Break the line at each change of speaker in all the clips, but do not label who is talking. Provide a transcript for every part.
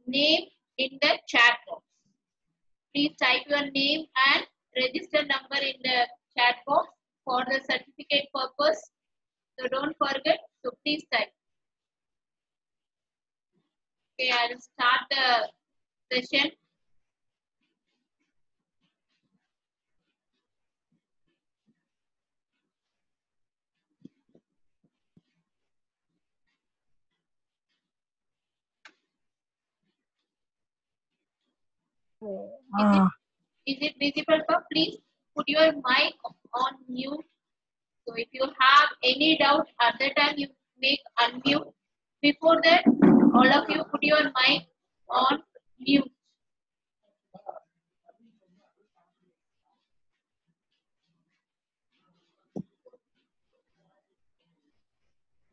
name in the chat box. Please type your name and register number in the chat box for the certificate purpose. So don't forget. So please type. Okay, I will start the session. Is it visible? Please put your mic on mute. So if you have any doubt at the time, you make unmute. Before that, all of you put your mic on mute.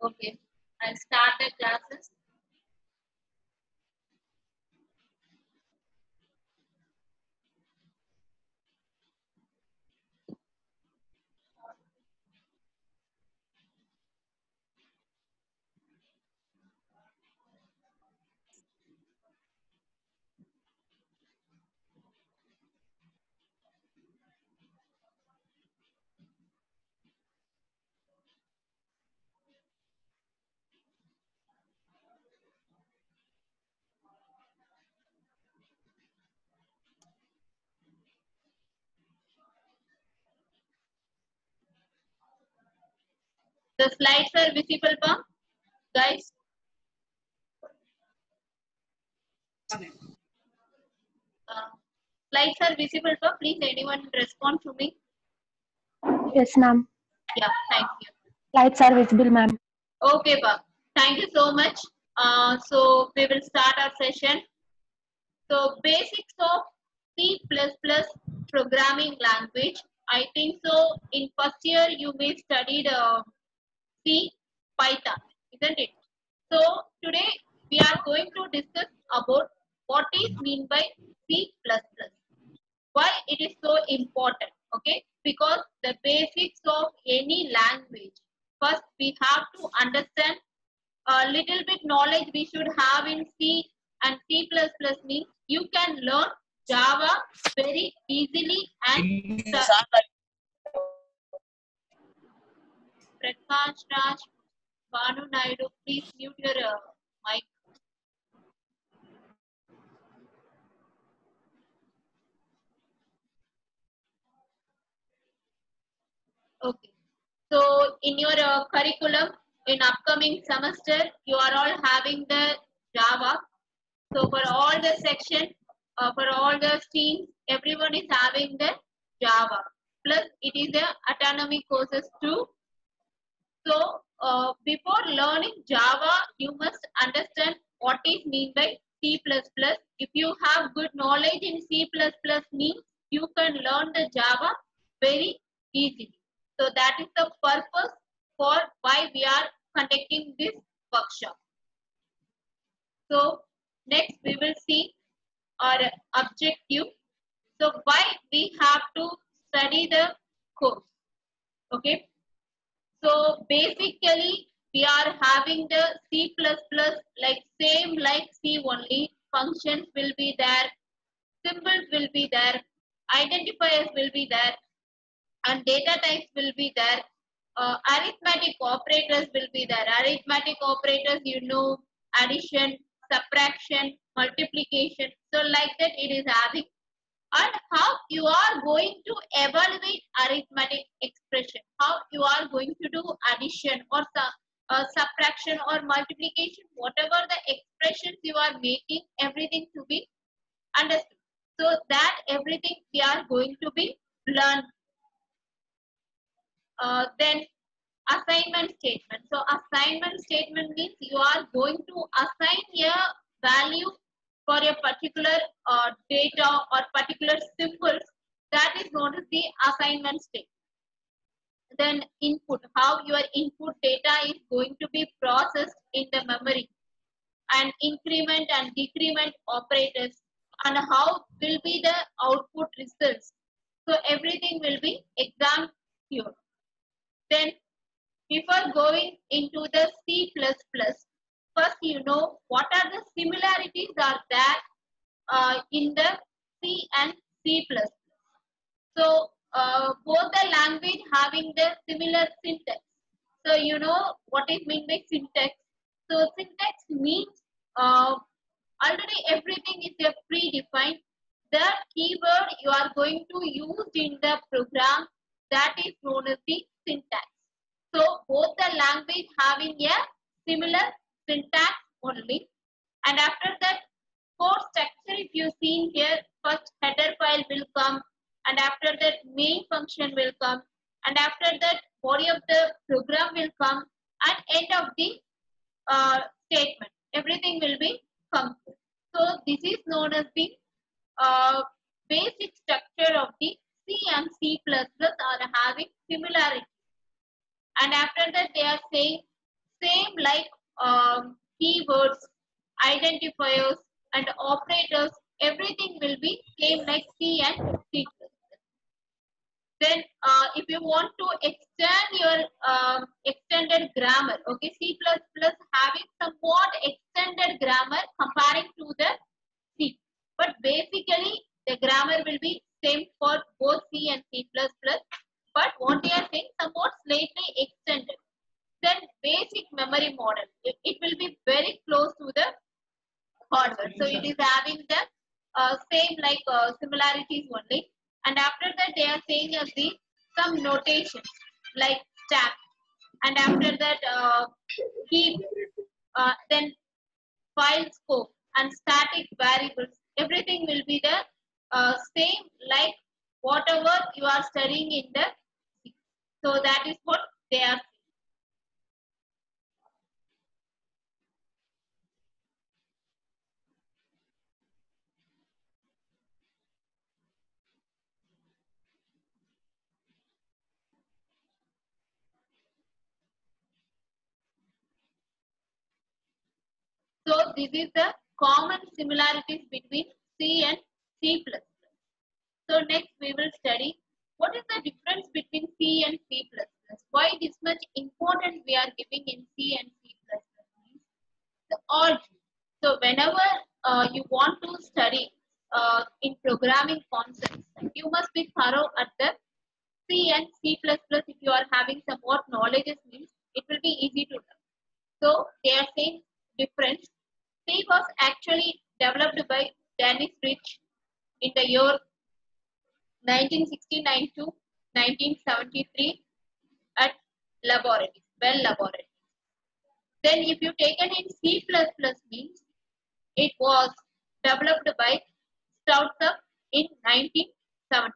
Okay, I'll start the classes. The slides are visible, guys. Slides are visible, please anyone respond to me.
Yes, ma'am.
Yeah, thank you.
Lights are visible, ma'am.
Okay, thank you so much. So we will start our session. So basics of C++ programming language. I think so. In first year you may studied C, Python, isn't it? So today we are going to discuss about what is mean by C++. Why it is so important? Okay, because the basics of any language. First, we have to understand a little bit knowledge we should have in C and C++ means you can learn Java very easily and Prakash Raj, Banu Naidu, please mute your mic. Okay. So in your curriculum in upcoming semester, you are all having the Java. So for all the section, for all the streams, everyone is having the Java. Plus it is the autonomy courses too. So before learning Java, you must understand what is mean by C++. If you have good knowledge in C++ means you can learn the Java very easily. So that is the purpose for why we are conducting this workshop. So next we will see our objective. So why we have to study the course. Okay. So basically we are having the C++ like same like C only. Functions will be there, symbols will be there, identifiers will be there, and data types will be there. Arithmetic operators will be there. Arithmetic operators, you know, addition, subtraction, multiplication. So like that it is having. And how you are going to evaluate arithmetic expression. How you are going to do addition or subtraction or multiplication. Whatever the expressions you are making, everything to be understood. So that everything we are going to be learned. Then assignment statement. So assignment statement means you are going to assign a value for a particular data or particular symbols. That is known as the assignment statement. Then input, how your input data is going to be processed in the memory, and increment and decrement operators, and how will be the output results. So everything will be examined here. Then before going into the C++, first you know what are the similarities are there in the C and C++. So both the language having the similar syntax. So you know what is meant by syntax. So syntax means already everything is a predefined. The keyword you are going to use in the program, that is known as the syntax. So both the language having a similar syntax only. And after that, code structure, if you see here, first header file will come, and after that main function will come, and after that body of the program will come, and end of the statement. Everything will be come. So this is known as the uh, basic structure of the C and C++ are having similarity. And after that they are saying same like keywords, identifiers and operators, everything will be same like C and C++. Then if you want to extend your extended grammar, okay, C++ having somewhat extended grammar comparing to the C, but basically the grammar will be same for both C and C++, but what they are saying somewhat slightly extended. Then basic memory model, it will be very close to the hardware, so it is having the same like similarities only. And after that they are saying as the some notations like stack, and after that keep, then file scope and static variables, everything will be the same like whatever you are studying in the C. So that is what they are. So this is the common similarities between C and C++. So next we will study what is the difference between C and C++. Why this much important we are giving in C and C++. The origin. So whenever you want to study in programming concepts, you must be thorough at the C and C++. If you are having some more knowledge, means it will be easy to learn. So they are saying difference. C was actually developed by Dennis Rich in the year 1969 to 1973 at laboratories, Bell Laboratories. Then if you take it in C++ means it was developed by Stroudsburg in 1970.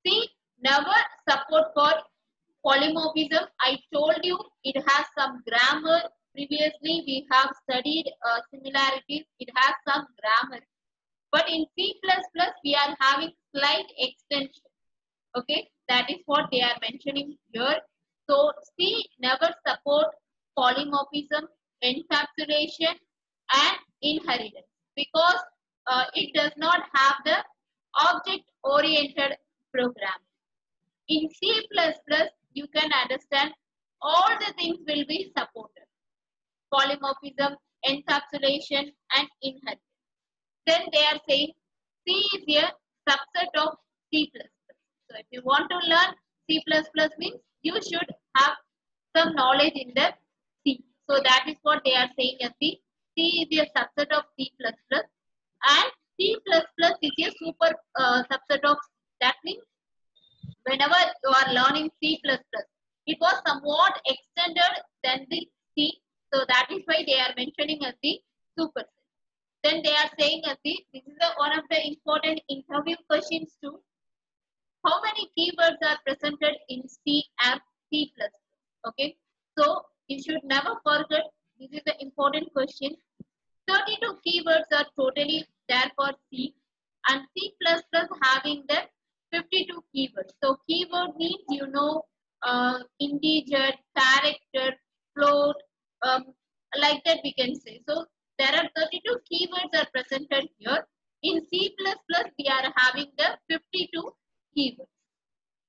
C never support for polymorphism. I told you it has some grammar. Previously we have studied similarities. It has some grammar. But in C++ we are having slight extension. Okay, that is what they are mentioning here. So C never support polymorphism, encapsulation and inheritance because it does not have the object oriented programming. In C++, you can understand all the things will be supported. Polymorphism, encapsulation and inheritance. Then they are saying C is a subset of C++. So if you want to learn C++ means you should have some knowledge in the C. So that is what they are saying as the C is a subset of C++ and C++ is a super subset of, that means whenever you are learning C++, it was somewhat extended than the C. So that is why they are mentioning as the superset. Then they are saying as the, this is one of the important interview questions too. How many keywords are presented in C and C++? Okay, so you should never forget, this is the important question. 32 keywords are totally there for C and C++ having the 52 keywords. So keyword means you know integer, character, float, like that we can say. So there are 32 keywords are presented here. In C++ we are having the 52 keywords.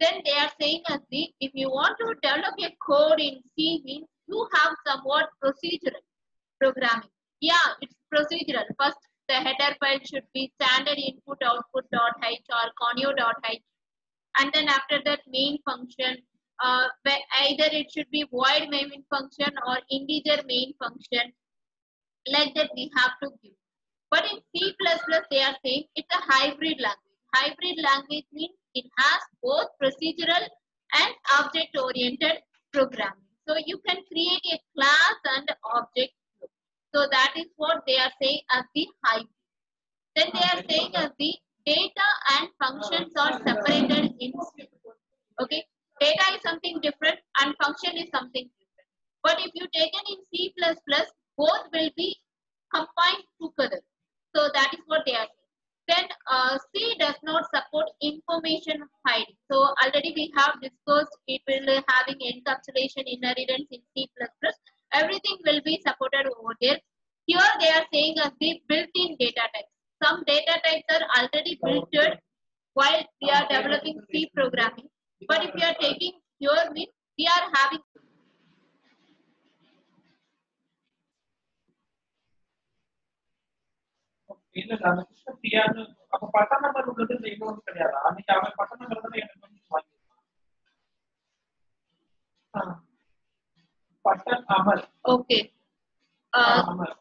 Then they are saying as the, if you want to develop a code in C means you have somewhat procedural. first the header file should be standard input output.h or conio.h, and then after that main function, where either it should be void main function or integer main function, like that we have to give. But in C++, they are saying it's a hybrid language. Hybrid language means it has both procedural and object-oriented programming. So you can create a class and object. So that is what they are saying as the hybrid. Then they are saying as the data and functions are separated in C. Okay, data is something different and function is something different. But if you take it in C++, both will be combined together. So that is what they are saying. Then C does not support information hiding. So already we have discussed it will having encapsulation inheritance in C++. Everything will be supported over there. Here they are saying as the built-in data types. Some data types are already built while we are developing C programming. But if you are taking here means we are having
இல்ல அந்த system தெரியாது. அப்ப button number உள்ளது இன்னொன்று கிடையாது. அன்னைக்கு அவன் button number தான் எனக்கு வந்து வாங்கிருக்கான். Button Amar.
Okay.
Amar.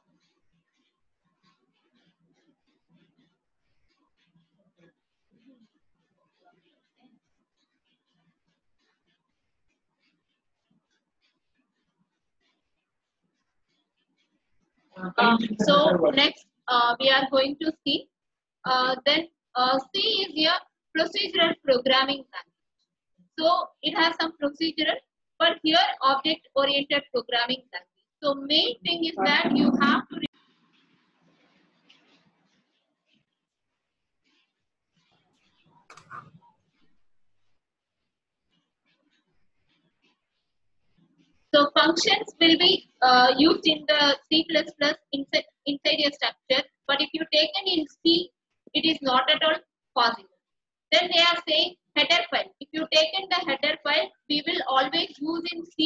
So next we are going to see then C is a procedural programming language. So it has some procedural, but here object oriented programming language. So main thing is that you have to so functions will be used in the C++ inside a structure, but if you take it in C, it is not at all possible. Then they are saying header file. If you take in the header file, we will always use in C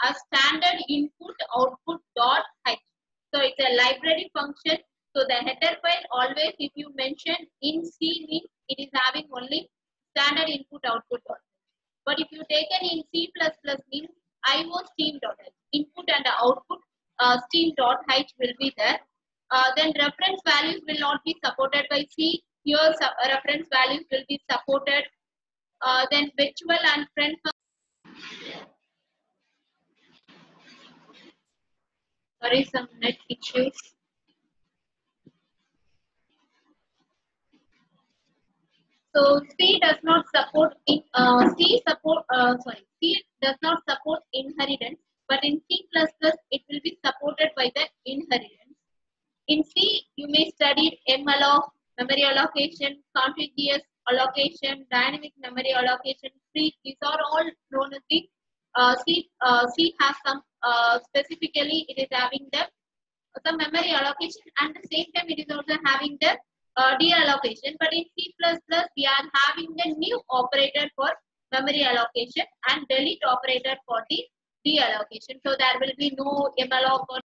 a standard input output dot h. So it's a library function. So the header file always, if you mention in C, means it is having only standard input output dot h. But if you take it in C++, means IO stream.h, input and output stream.h will be there. Then reference values will not be supported by C. Here reference values will be supported. Then virtual and friend. Sorry, some net issues. So C does not support C does not support inheritance, but in C++ it will be supported by the inheritance. In C you may study malloc, memory allocation, contiguous allocation, dynamic memory allocation, free. These are all known as the C has some specifically it is having the some memory allocation, and at the same time it is also having the deallocation. But in C++ we are having the new operator for memory allocation and delete operator for the deallocation. So there will be no malloc or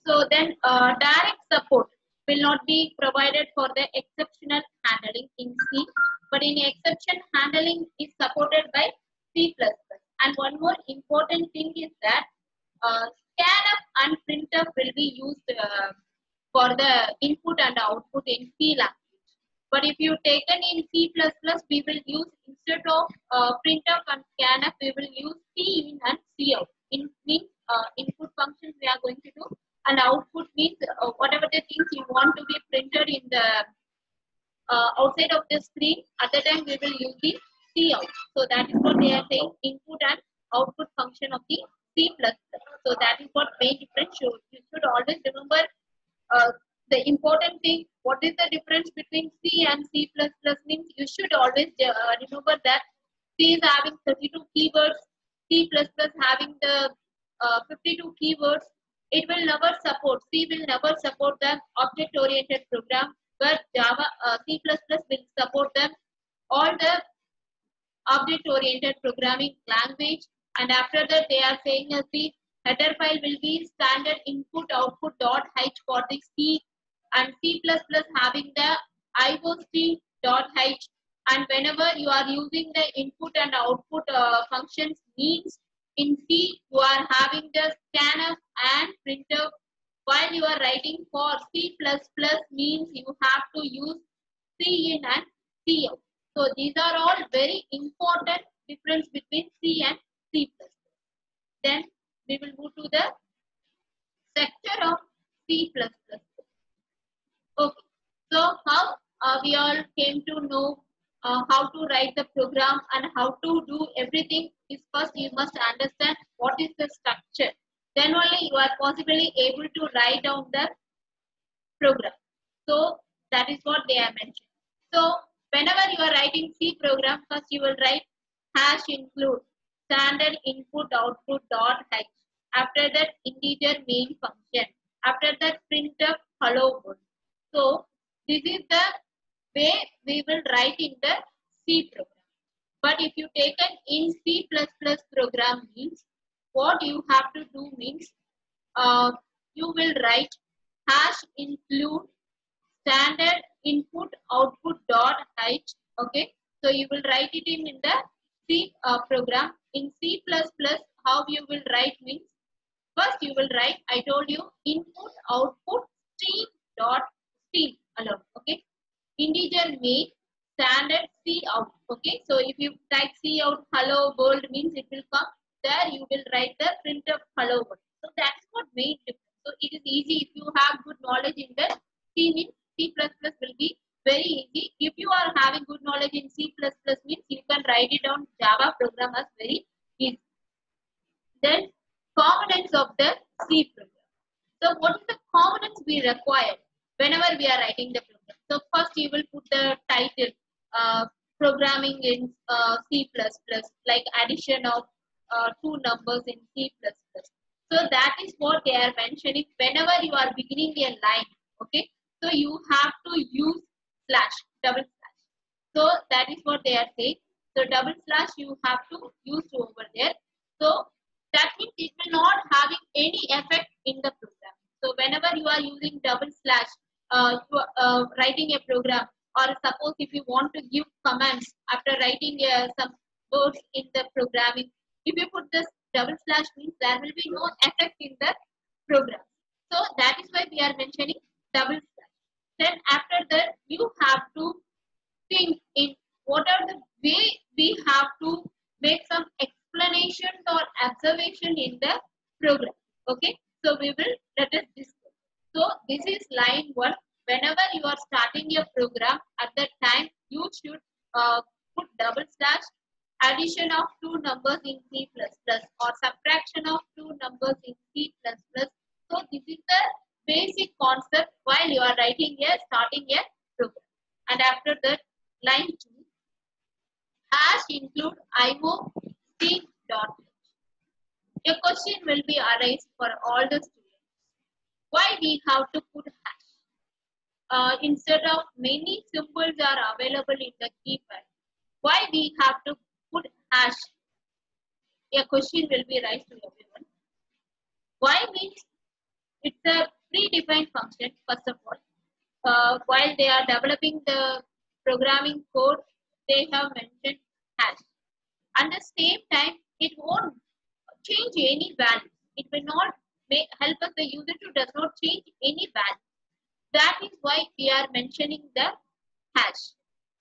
so then direct support will not be provided for the exceptional handling in C, but in exception handling is supported by C++. And one more important thing is that scanf and printf will be used for the input and output in C language. But if you taken in C++, we will use instead of printf and scanf, we will use C in and C out. In means input functions we are going to do, and output means whatever the things you want to be printed in the outside of the screen. At the time we will use the C out. So that is what they are saying, input and output function of the C++. So that is what main difference. So you should always remember the important thing. What is the difference between C and C++ means? You should always remember that C is having 32 keywords, C++ having the 52 keywords. It will never support, C will never support the object-oriented program, but Java, C++ will support them all the object-oriented programming language. And after that, they are saying as the header file will be standard input output dot h for the C, and C++ having the IOC dot h. And whenever you are using the input and output functions, means in C you are having the scanf and printer, while you are writing for C++ means you have to use C in and C out. So these are all very important difference between C and C++. Then we will move to the structure of C++. Okay. So how we all came to know how to write the program and how to do everything is, first you must understand what is the structure. Then only you are possibly able to write down the program. So that is what they are mentioned. So whenever you are writing C program, first you will write hash include standard input output dot h. After that, integer main function. After that, printf hello world. So this is the way we will write in the C program. But if you take an in C++ program, means what you have to do means you will write hash include standard input output dot h. Okay, so you will write it in the C program. In C++, how you will write means, first you will write, I told you, input output stream dot stream alone. Okay, integer main standard C out. Okay, so if you type C out hello world means it will come there, you will write the printf hello world. So that's what made difference. So it is easy if you have good knowledge in the C means C++ will be very easy. If you are having good knowledge in C++ means you can write it down Java program as very easy. Then components of the C program. So what is the components we require whenever we are writing the program? So first you will put the title, programming in C++, like addition of two numbers in C++. So that is what they are mentioning whenever you are beginning a line. Okay, so you have to use slash, double slash. So that is what they are saying. So double slash you have to use over there. So that means it will not having any effect in the program. So whenever you are using double slash, writing a program, or suppose if you want to give commands after writing some words in the programming, if you put this double slash means there will be no effect in the program. So that is why we are mentioning double slash. Then after that you have to think in what are the way we have to make some explanations or observation in the program. Okay, so we will let us discuss. So this is line 1. Whenever you are starting your program, at that time you should put double slash, addition of two numbers in C++ or subtraction of two numbers in C++. So this is the basic concept while you are writing a starting a program. And after that, line 2, hash include IOC dot h. A question will be arise for all the students. Why we have to put hash? Instead of many symbols are available in the keypad, why we have to put hash? A question will be raised to everyone. Why means it's a predefined function, first of all. While they are developing the programming code, they have mentioned hash. At the same time, it won't change any value. It will not help us, the user to does not change any value. That is why we are mentioning the hash.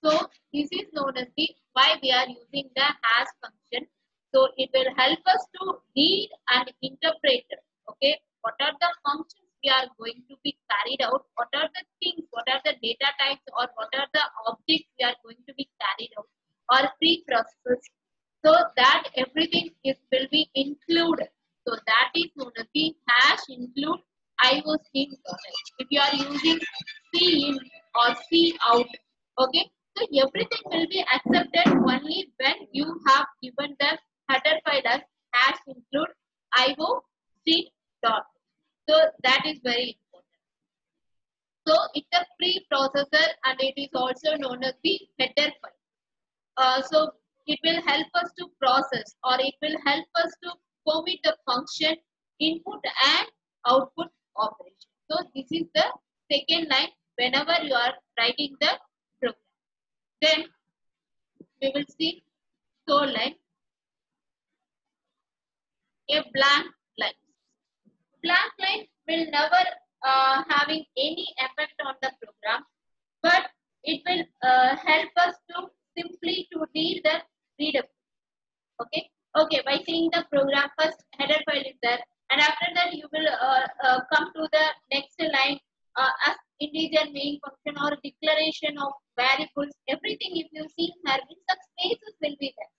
So this is known as the why we are using the hash function. So it will help us to read and interpret. Okay, what are the functions we are going to be carried out? What are the things? What are the data types? Or what are the objects we are going to be carried out? Or pre-processed? So that everything will be included. So that is known as the hash include IOC. If you are using C in or C out, okay, so everything will be accepted only when you have given the header file as hash include IOC dot. So that is very important. So it's a preprocessor and it is also known as the header file. So it will help us to permit the function input and output operation. So this is the second line whenever you are writing the program. Then we will see third line, a blank line. Blank line will never having any effect on the program, but it will help us to simply to read the readable. Okay. Okay. By seeing the program, first header file is there, and after that you will come to the next line as integer main function or declaration of variables. Everything if you see here, some spaces will be there.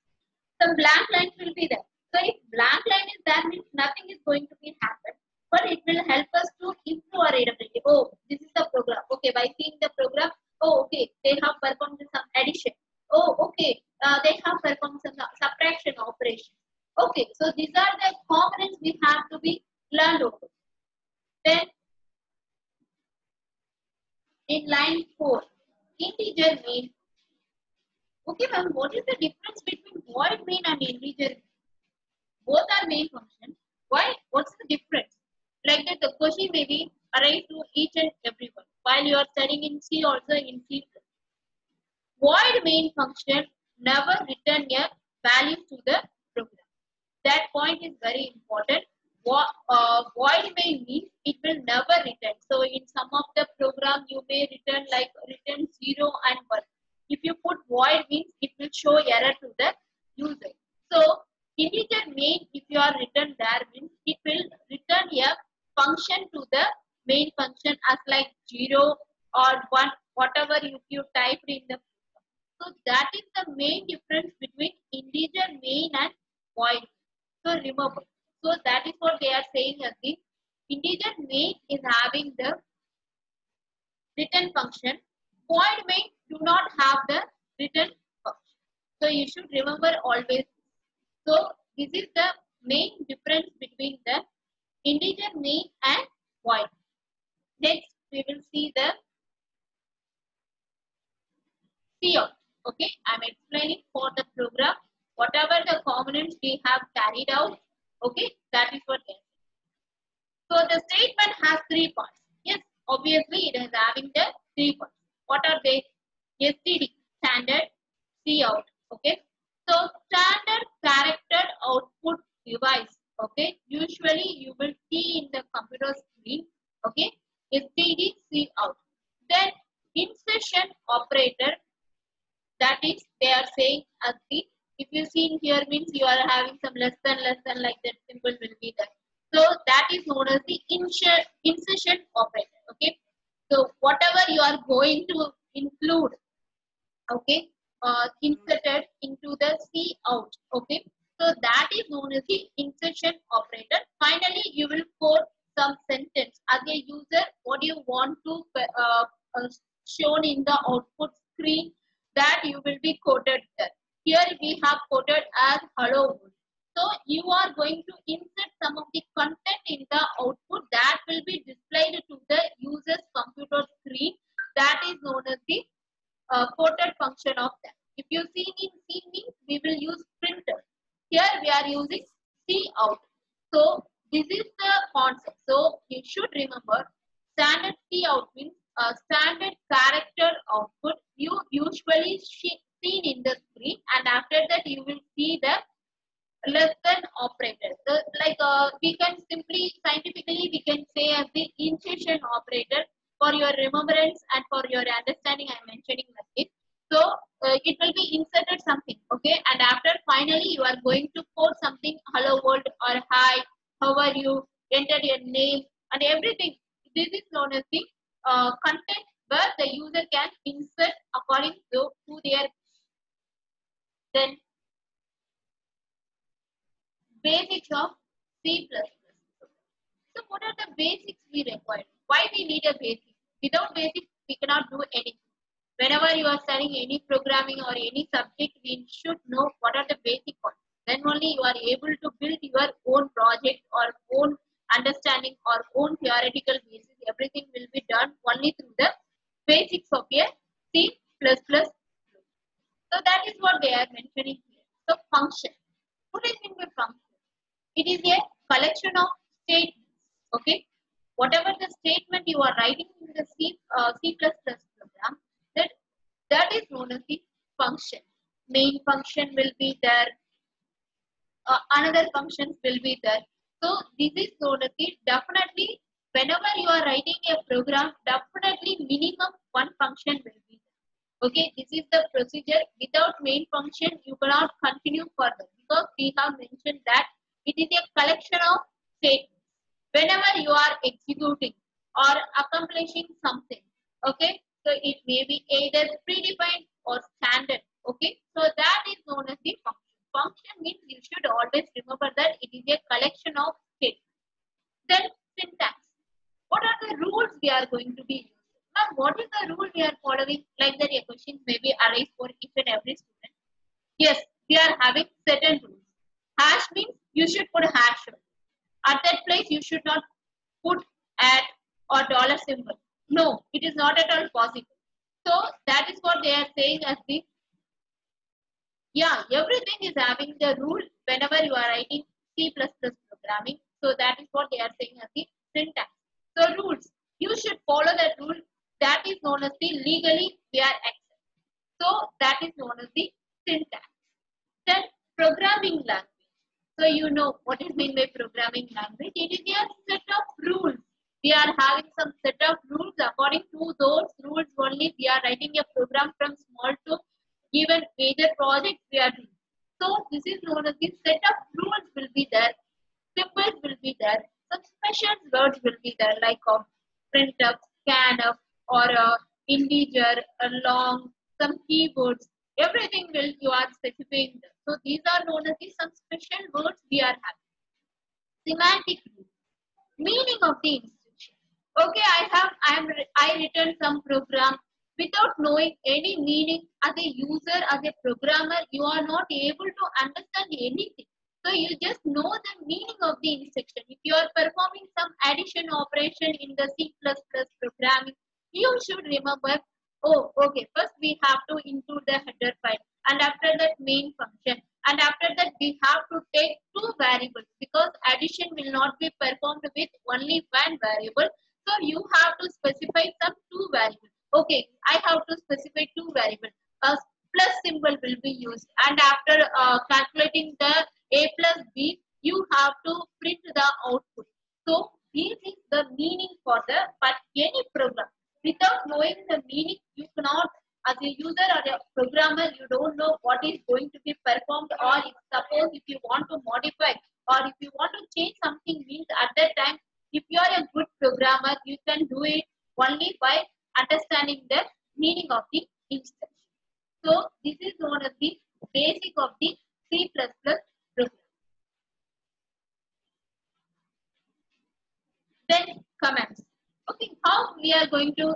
Some blank lines will be there. So if blank line is there, means nothing is going to be happen, but it will help us to improve our readability. Oh, this is the program. Okay, by seeing the program, oh, okay, they have performed some addition. Oh, okay, they have performed some subtraction operation. Okay, so these are the components we have to be learned over. Then in line 4, integer main. Okay, ma'am, what is the difference between void main and integer main? Both are main function. Why? What's the difference? Like that, the question may be arise to each and everyone while you are studying in C, also in C. Void main function never return a value to the program. That point is very important. Void main means it will never return. So in some of the program you may return like return 0 and 1. If you put void means it will show error to the user. So integer main, if you are written there, means it will return a function to the main function as like 0 or 1, whatever you typed in the program. So that is the main difference between integer main and void. So remember, so that is what they are saying again. Integer main is having the return function. Void main do not have the return function. So you should remember always. So this is the main difference between the integer main and void. Next we will see the cout. Okay, I am explaining for the program. Whatever the components we have carried out, okay, that is what they are saying. So the statement has 3 parts. Yes, obviously it is having the 3 parts. What are they? STD, standard cout. Okay. So standard character output device. Okay. Usually you will see in the computer screen. Okay. STD cout. Then insertion operator. That is, they are saying as the, if you see here means you are having some less than like that symbol will be there. So that is known as the insertion operator. Okay. So whatever you are going to include, okay, inserted into the cout. Okay. So that is known as the insertion operator. Finally, you will code some sentence as a user. What you want to shown in the output screen, that you will be coded there. Here we have coded as hello world. So you are going to insert some of the content in the output that will be displayed to the user's computer screen. That is known as the quoted function of that. If you see in C means we will use printer. Here we are using cout. So this is the concept. So you should remember standard cout means standard character output you usually seen in the screen, and after that you will see the less than operator. So like we can simply scientifically we can say as the insertion operator. For your remembrance and for your understanding, I am mentioning like this. So it will be inserted something, okay, and after finally you are going to code something hello world or hi, how are you, enter your name and everything. This is known as the content where the user can insert according to their. Then basics of C++. So what are the basics we require? Why we need a basic? Without basics, we cannot do anything. Whenever you are studying any programming or any subject, we should know what are the basic ones. Then only you are able to build your own project or own understanding or own theoretical basis. Everything will be done only through the basics of a C++. So that is what they are mentioning here. So function. What is mean by function? It is a collection of statements. Okay, whatever the statement you are writing in the C++ program, that is known as the function. Main function will be there. Another functions will be there. So this is known as the definitely whenever you are writing a program, definitely minimum one function will be there. Okay, this is the procedure. Without main function, you cannot continue further because we have mentioned that it is a collection of statements. Whenever you are executing or accomplishing something, okay, so it may be either predefined or standard. Okay, so that is known as the function. Function means you should always remember that it is a collection of statements. Then syntax. What are the rules we are going to be using? Now, what is the rule we are following? Like that, a question may be arise for each and every student. Yes, we are having certain rules. Hash means you should put hash. At that place, you should not put at or dollar symbol. No, it is not at all possible. So that is what they are saying as the everything is having the rule whenever you are writing C++ programming. So that is what they are saying as the syntax. So rules, you should follow that rule. That is known as the legally we are accepted. So that is known as the syntax. Then programming language. So you know what is meant by programming language. It is a set of rules. We are having some set of rules. According to those rules only, we are writing a program from small to given major projects we are doing. So this is known as the set of rules will be there. Symbols will be there. Some special words will be there like printf, scanf, or integer, long, some keywords. Everything will you are specifying. So these are known as the some special words we are having. Semantic rules. Meaning of the instruction. Okay, I written some program without knowing any meaning. As a user, as a programmer, you are not able to understand anything. So you just know the meaning of the instruction. If you are performing some addition operation in the C++ programming, you should remember, oh, okay, first we have to include the header file, and after that main function, and after that we have to take two variables because addition will not be performed with only one variable. So you have to specify some two variables. Okay, I have to specify two variables. A plus symbol will be used, and after calculating the a plus b, you have to print the output. So this is the meaning for the but any program. Without knowing the meaning, you cannot, as a user or a programmer, you don't know what is going to be performed, or if suppose if you want to modify or if you want to change something, means at that time, if you are a good programmer, you can do it only by understanding the meaning of the instruction. So this is known as the basic of the C++ program. Then commands. Okay, how we are going to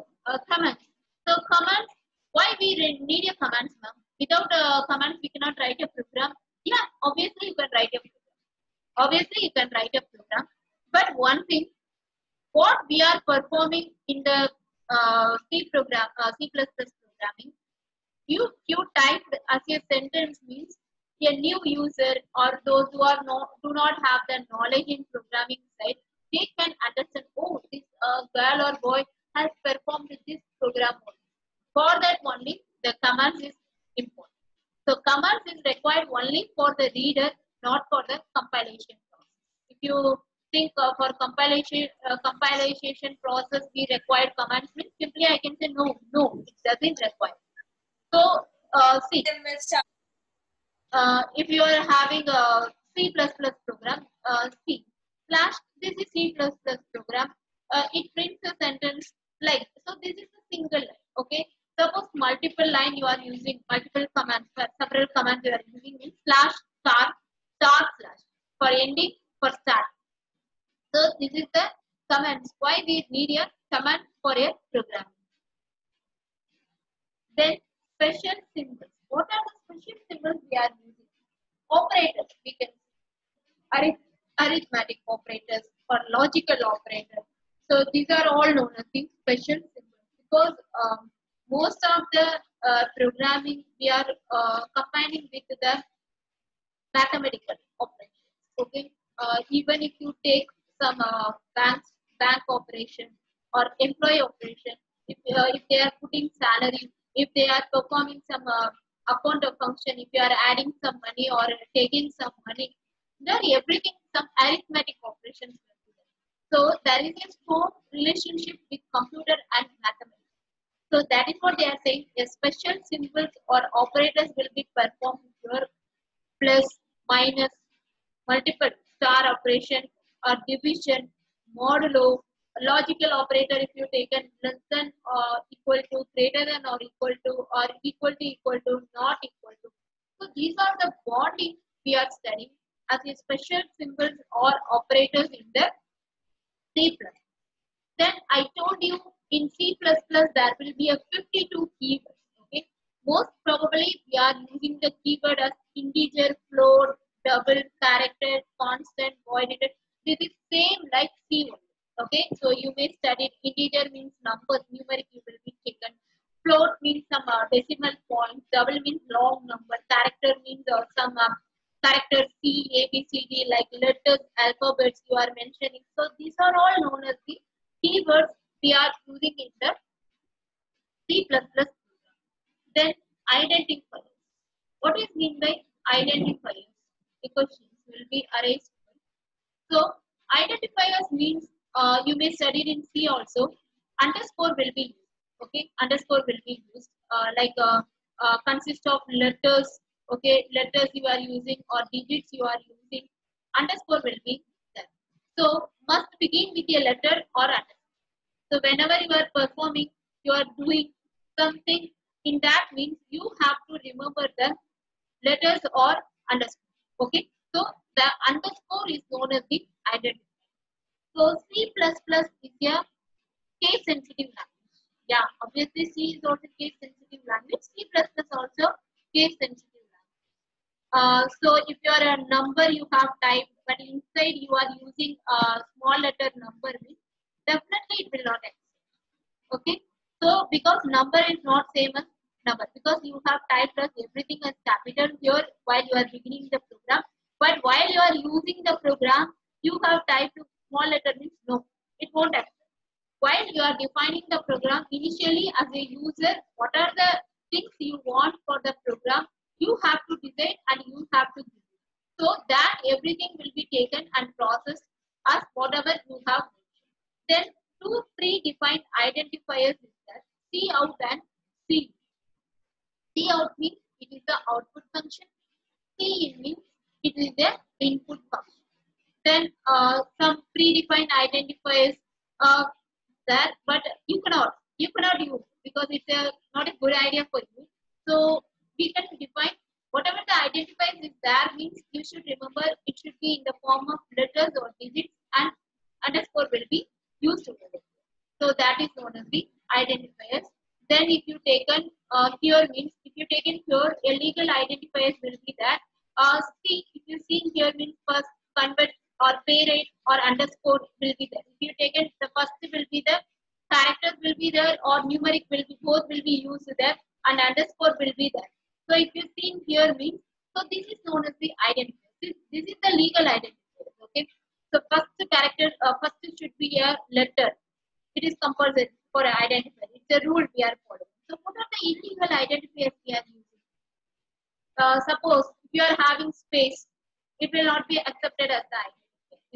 commands. So commands, why we need a commands, ma'am? Without commands, we cannot write a program. Yeah, obviously you can write a program. Obviously you can write a program. But one thing, what we are performing in the C++ programming, you typed as a sentence means a new user or those who are do not have the knowledge in programming side, they can understand, oh, this girl or boy has performed this program only. For that only the commands is important. So commands is required only for the reader, not for the compilation process. If you think for compilation process we require commands, means simply I can say no, it doesn't require. So see, if you are having a C++ program, C slash this is C++ program, it prints a sentence like so. This is a single line. Okay, suppose multiple line you are using, multiple commands, several commands you are using in slash star slash for ending, for start. So this is the commands. Why we need a command for a program? Then special symbols. What are the special symbols we are using? Operators, we can arithmetic operators or logical operators. So these are all known as the special symbols because most of the programming we are combining with the mathematical operations. Okay, even if you take some bank operation or employee operation, if they are putting salary, if they are performing some account of function, if you are adding some money or taking some money, then everything, some arithmetic operations will be there. So there is a strong relationship with computer and mathematics. So that is what they are saying. A special symbols or operators will be performed here: plus, minus, multiple, star operation or division, modulo, logical operator if you taken less than or equal to, greater than or equal to, not equal to. So these are the bonding we are studying as a special symbols or operators in the C++. Then I told you in C++ there will be a 52 keywords. Okay, most probably we are using the keyword as integer, float, double, character, constant, voided. This is same like C only. Okay, so you may study integer means numbers, numeric you will be taken. Float means some decimal points. Double means long number. Character means some character C, A, B, C, D, like letters, alphabets you are mentioning. So these are all known as the keywords we are using in the C++ program. Then identifiers. What is mean by identifiers? The questions will be arised. So identifiers means you may study it in C also. Underscore will be used. Okay, underscore will be used consist of letters. Okay, letters you are using or digits you are using. Underscore will be there. So must begin with a letter or underscore. So whenever you are performing, you are doing something, in that means you have to remember the letters or underscore. Okay, so the underscore is known as the identifier. So C++ is a case sensitive language. Yeah, obviously C is also case sensitive language. C++ also case sensitive language. So if you are a number you have typed, but inside you are using a small letter number, means definitely it will not accept. Okay, so because number is not same as number, because you have typed as everything as capital here while you are beginning the program, but while you are using the program you have typed small letter, means no, it won't accept. While you are defining the program initially as a user, what are the things you want for the program, you have to decide and you have to give it. So that everything will be taken and processed as whatever you have mentioned. Then two predefined identifiers is that Cout and C. Cout means it is the output function. C means it is the input function. Then some predefined identifiers there, but you cannot use because it's not a good idea for you. So we can define whatever the identifiers is there, means you should remember it should be in the form of letters or digits, and underscore will be used together. So that is known as the identifiers. Then if you taken here, means if you taken here, illegal identifiers will be that. See, if you see here, means first convert or pay rate or underscore will be there. If you taken the first will be the characters will be there, or numeric will be, both will be used there, and underscore will be there. So if you see here, means, so this is known as the identifier. This is the legal identifier. Okay. So first character, first should be a letter. It is compulsory for identifier. It's a rule we are following. So what are the illegal identifiers we are using? Suppose if you are having space, it will not be accepted as the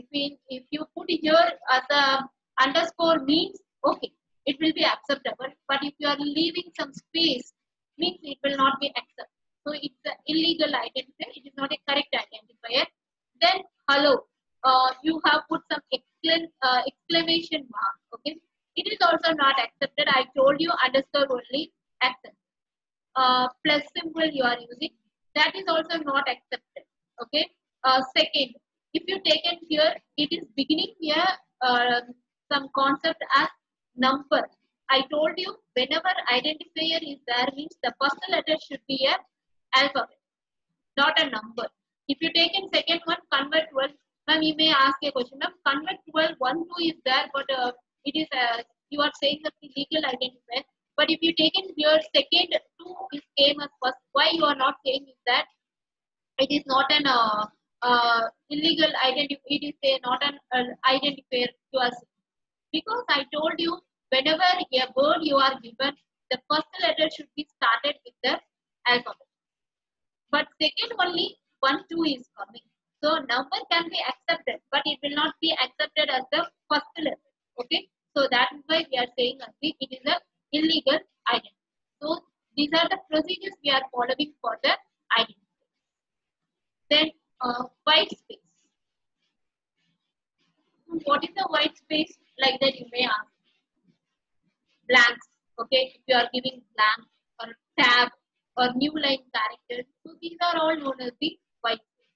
identifier. If you put here as a underscore, means okay, it will be acceptable. But if you are leaving some space, means it will not be accepted. So it's an illegal identifier. It is not a correct identifier. Then hello, you have put some exclamation mark. Okay, it is also not accepted. I told you underscore only accept. Plus symbol you are using, that is also not accepted. Okay. Second, if you take it here, it is beginning here some concept as number. I told you whenever identifier is there, means the first letter should be a alphabet, not a number. If you take in second one, convert 12, ma'am, you may ask a question, ma'am, convert 12, 1, 2 is there, but it is, you are saying that the legal identifier. But if you take in here, second 2 is came as first. Why you are not saying is that it is not an illegal identifier. It is not an identifier you are saying. Because I told you, whenever a word you are given, the first letter should be started with the alphabet. But second only 1, 2 is coming. So number can be accepted, but it will not be accepted as the first letter. Okay. So that is why we are saying it is a illegal identity. So these are the procedures we are following for the identity. Then white space. What is the white space? Like that you may ask. Blanks. Okay, if you are giving blank or tab or new line characters, so these are all known as the white space.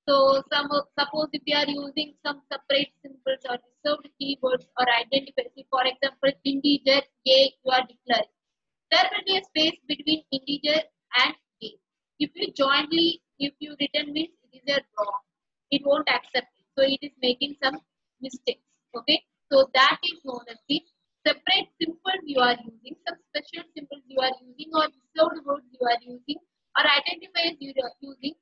So suppose if you are using some separate symbols or reserved keywords or identifiers, for example, integer a you are declaring, there will be a space between integer and a. If you return means it is a wrong, it won't accept it. So it is making some mistakes. Okay, so that is known as the separate symbols you are using, some special symbols you are using, or reserved words you are using, or identifiers you are using.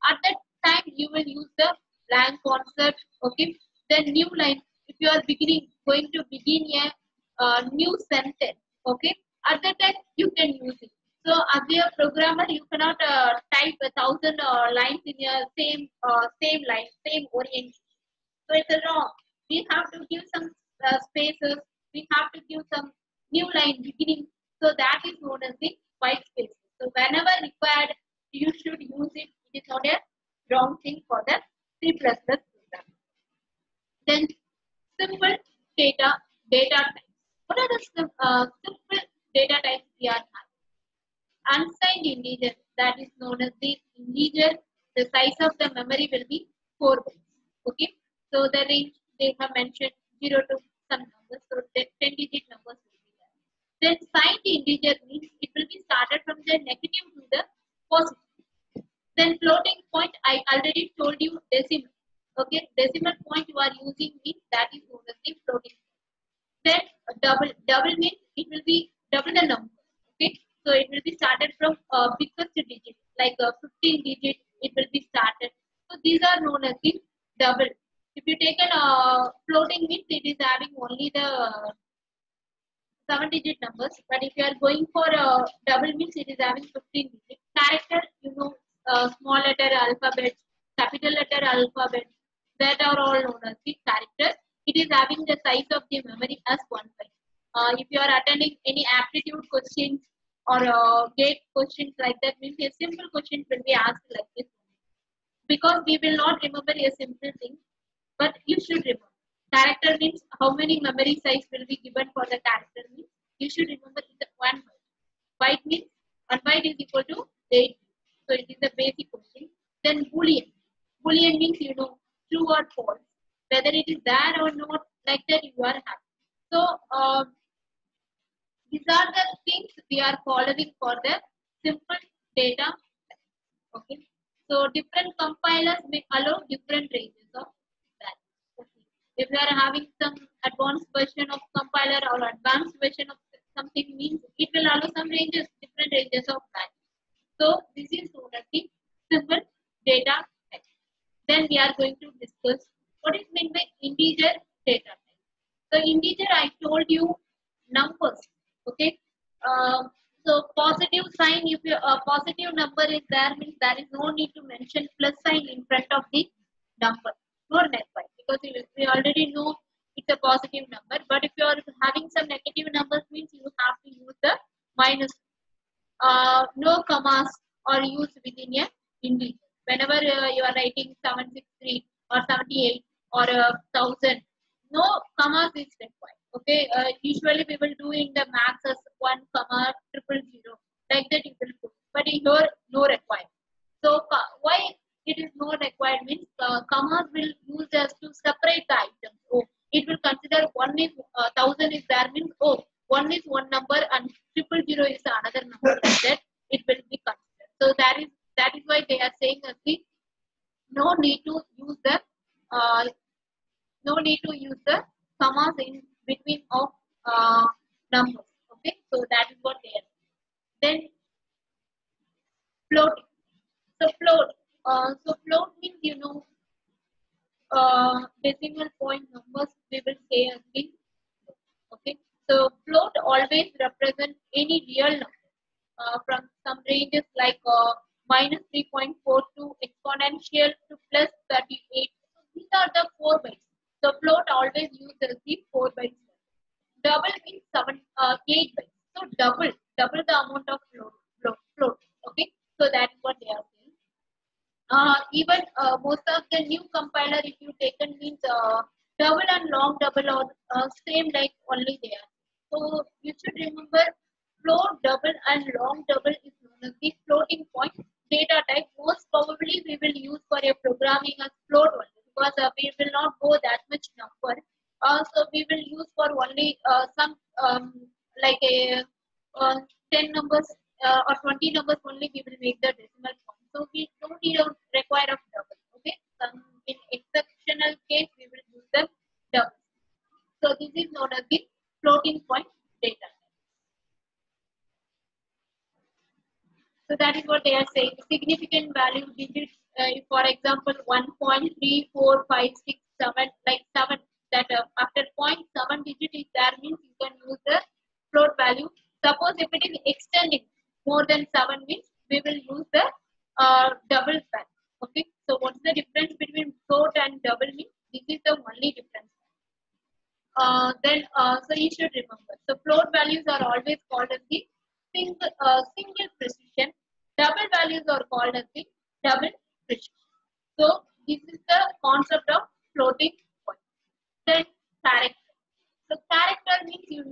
At that time, you will use the blank concept. Okay, then new line. If you are going to begin a new sentence. Okay, at that time you can use it. So as a programmer, you cannot type 1,000 lines in your same line, same orientation. So it's wrong. We have to give some spaces. We have to give some new line beginning. So that is known as the white space. So whenever required, you should use it. It is not a wrong thing for the C++ program. Then simple data types. What are the simple data types we are having? Unsigned integer, that is known as the integer. The size of the memory will be 4 bytes. Okay, so the range they have mentioned 0 to some numbers, so 10-digit numbers will be there. Then signed integer means it will be started from the negative to the positive. Then floating point, I already told you decimal. Okay, decimal point you are using means that is known as the floating point. Then double means it will be double the number. Okay, so it will be started from biggest digit, like 15 digit. It will be started. So these are known as the double. If you take a floating means it is having only the 7-digit numbers, but if you are going for a double means it is having 15 digits. Character, small letter alphabet, capital letter alphabet, that are all known as the characters. It is having the size of the memory as 1 byte. If you are attending any aptitude questions or gate questions like that, means a simple question will be asked like this. Because we will not remember a simple thing, but you should remember. Character means how many memory size will be given for the character means you should remember it's 1 byte. Byte means 1 byte is equal to 8. So it is a basic question. Then Boolean. Boolean means true or false. Whether it is there or not, like that you are happy. So these are the things we are following for the simple data. Okay. So different compilers may allow different ranges of values. Okay. If you are having some advanced version of compiler or advanced version of something means it will allow some different ranges of values. So this is known as the simple data type. Then we are going to discuss what is meant by integer data type. So integer, I told you numbers. Okay. So positive sign, if a positive number is there, means there is no need to mention plus sign in front of the number. No required, because we already know it's a positive number. But if you are having some negative numbers, means you have to use the minus. No commas are used within a integer. Whenever you are writing 763 or 78 or 1000, no commas is required. Okay, usually we will do in the max as 1 comma 000, like that you will put. But here no required. So why it is no required means commas will use as to separate the items. Oh, it will consider 1 is 1000 is there means 1 is one number and 000 is another number, like that it will be considered. So that is why they are saying that no need to use the commas in between of numbers. Okay, so that is what they are. Then floating. So float. So float means decimal point numbers we will say as the okay. So float always represents any real number from some ranges like minus 3.42 exponential to plus 38. So these are the 4 bytes. So float always uses the 4 bytes. Double means 8 bytes. So double the amount of float. Okay. So that's what they are saying. Even most of the new compiler, if you taken means double and long double or same like only there. So you should remember float double and long double is known as the floating point data type. Most probably we will use for a programming as float only because we will not go that much number. So we will use for only some like a 10 numbers or 20 numbers only we will make the decimal point. So we don't need or require of double. Okay. In exceptional case we will use the double. So this is known as the floating point data. So that is what they are saying. Significant value digits, for example, 1.3456 like 7. That after 0.7 digit is there means you can use the float value. Suppose if it is extending more than 7 means we will use the double value. Okay. So what's the difference between float and double means? This is the only difference. So you should remember. So float values are always called as the single precision. Double values are called as the double precision. So this is the concept of floating point. Then character. So character means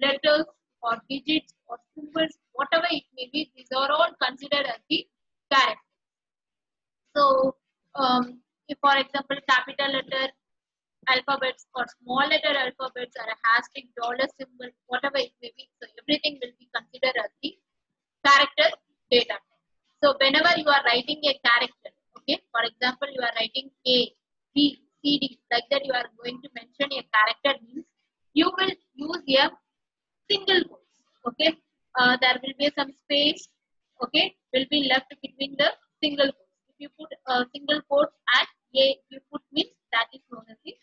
letters or digits or symbols, whatever it may be. These are all considered as the character. So if for example capital letter alphabets or small letter alphabets or a hashtag dollar symbol, whatever it may be. So everything will be considered as the character data. So whenever you are writing a character, okay, for example, you are writing A, B, C, D, like that you are going to mention a character means you will use a single quotes, okay. There will be some space, okay, will be left between the single quotes. If you put a single quote at A, you put means that is known as the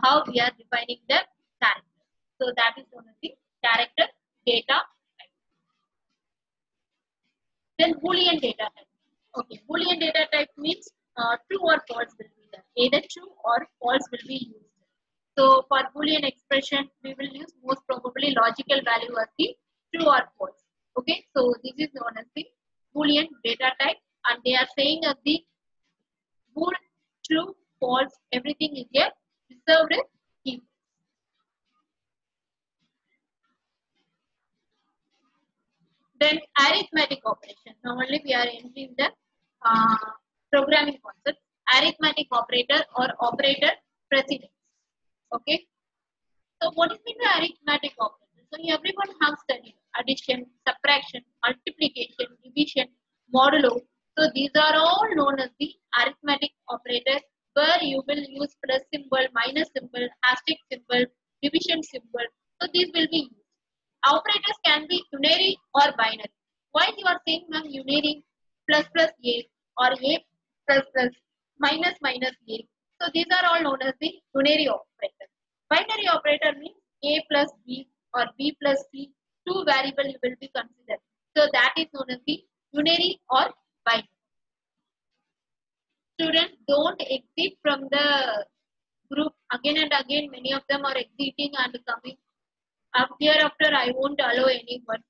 how we are defining the character. So that is known as the character data type. Then Boolean data type. Okay, Boolean data type means true or false will be there. Either true or false will be used. So for Boolean expression, we will use most probably logical value as the true or false. Okay, so this is known as the Boolean data type, and they are saying as the bool, true, false, everything is a reserved key. Then arithmetic operation. Normally we are entering the programming concept. Arithmetic operator or operator precedence. Okay. So what is mean by arithmetic operator? So everyone has studied addition, subtraction, multiplication, division, modulo. So these are all known as the arithmetic operators where you will use plus symbol, minus symbol, asterisk symbol, division symbol. So these will be used. Operators can be unary or binary. Why you are saying ma'am unary plus plus a or a plus plus minus minus a? So these are all known as the unary operator. Binary operator means a plus b or b plus c. Two variable you will be considered. So that is known as the unary or binary. Students don't exit from the group again and again. Many of them are exiting and coming. Hereafter, I won't allow anyone.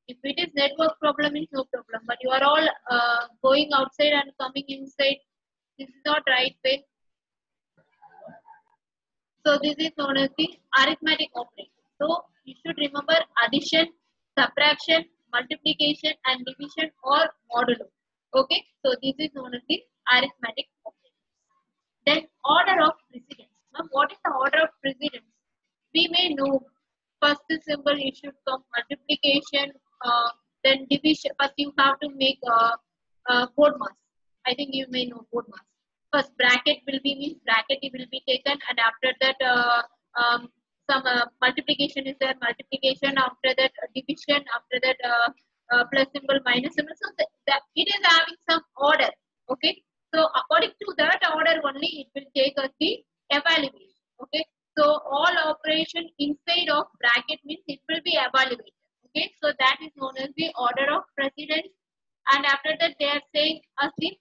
If it is network problem, it's no problem. But you are all going outside and coming inside. This is not right way. So this is known as the arithmetic operator. So you should remember addition, subtraction, multiplication, and division or modulo. Okay. So this is known as the arithmetic operator. Then order of precedence. Now, what is the order of precedence? We may know first symbol it should come multiplication, then division. First you have to make code mask. I think you may know code mask. First bracket will be means bracket it will be taken, and after that some multiplication is there. Multiplication, after that division, after that plus symbol, minus symbol. So that it is having some order. Okay, so according to that order only it will take us the evaluation. Okay, so all operation inside of bracket means it will be evaluated. Okay, so that is known as the order of precedence. And after that they are saying as the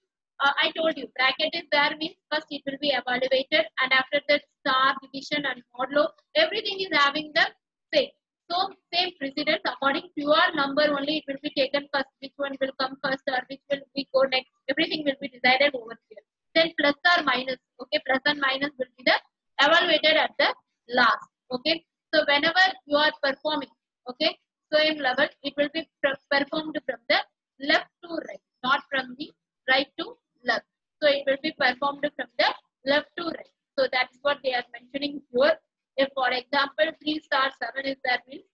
I told you bracket is there means first it will be evaluated, and after that star, division and modulo, everything is having the same. So same precedence according to your number only it will be taken first, which one will come first or which will we go next. Everything will be decided over here. Then plus or minus, okay, plus and minus will be the evaluated at the last. Okay, so whenever you are performing, okay, same level it will be performed from the left to right, not from the right to left. So it will be performed from the left to right. So that's what they are mentioning here. If for example 3 star 7 is there means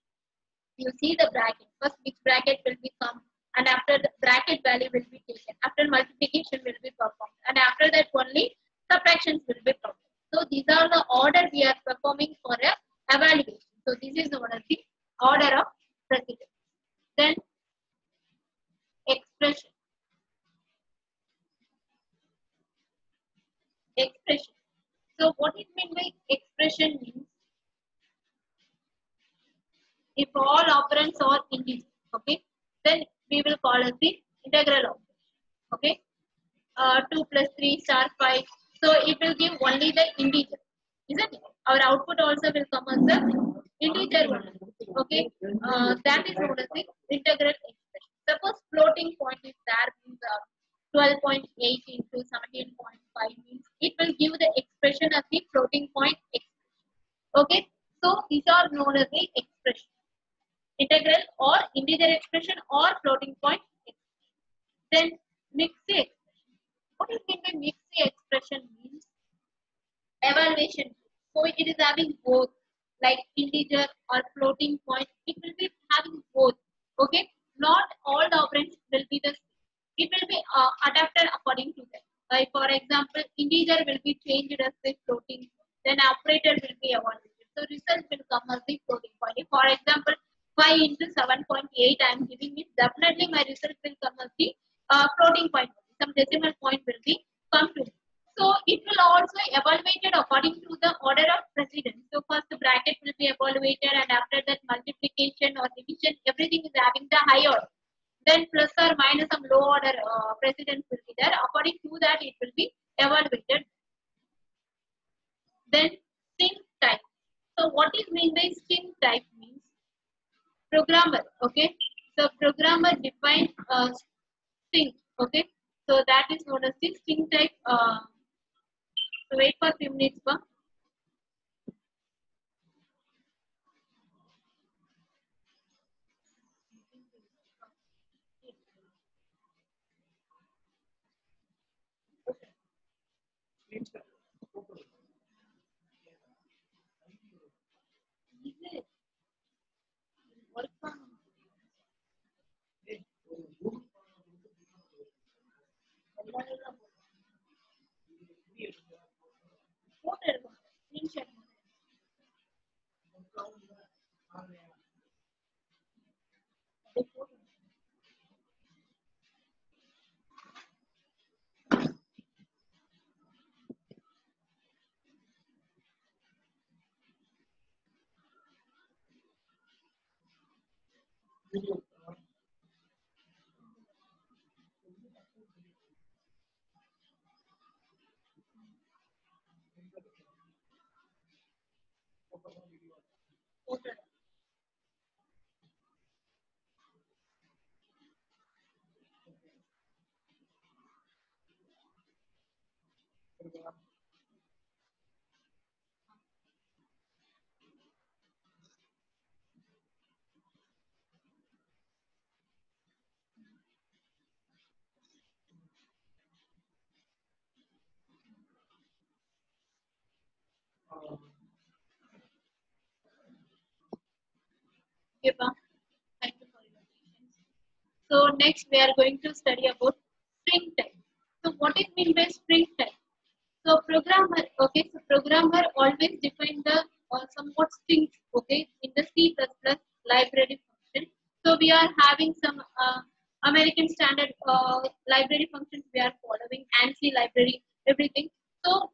you see the bracket. First which bracket will become, and after the bracket value will be taken. After multiplication will be performed, and after that only subtractions will be performed. So these are the order we are performing for a evaluation. So this is known as the order of precedence. Then expression. Expression. So what it means by expression means if all operands are integers, okay, then we will call as the integral operation. Okay, 2 plus 3 star 5. So it will give only the integer, isn't it? Our output also will come as the integer one. Okay, that is known as the integral expression. Suppose floating point is there means 12.8 into 17.5 means it will give the expression as the floating point expression. Okay, so these are known as the expression. Integral or integer expression or floating point expression. Then mixed expression. What do you mean by mixed expression means evaluation? So it is having both like integer or floating point. It will be having both. Okay, not all the operands will be the same. It will be adapted according to that. Like for example, integer will be changed as the floating point. Then operator will be evaluated. So result will come as the floating point. If for example 5 into 7.8 I am giving it, definitely my result will come as the floating point. Some decimal point will be come to me. So it will also evaluated according to the order of precedence. So first the bracket will be evaluated, and after that multiplication or division, everything is having the high order. Then plus or minus some low order precedence will be there. According to that it will be evaluated. Then string type. So what is mean by string type means programmer. Okay, so programmer define string. Okay, so that is known as the string type. So wait for 2 minutes. Work on screenshot. Okay, Bam. Thank you for your patience. So next we are going to study about string type. So what is mean by string type? So programmer, okay, so programmer always define the somewhat strings, okay, in the C++ library function. So we are having some American Standard Library functions we are following, ANSI library, everything. So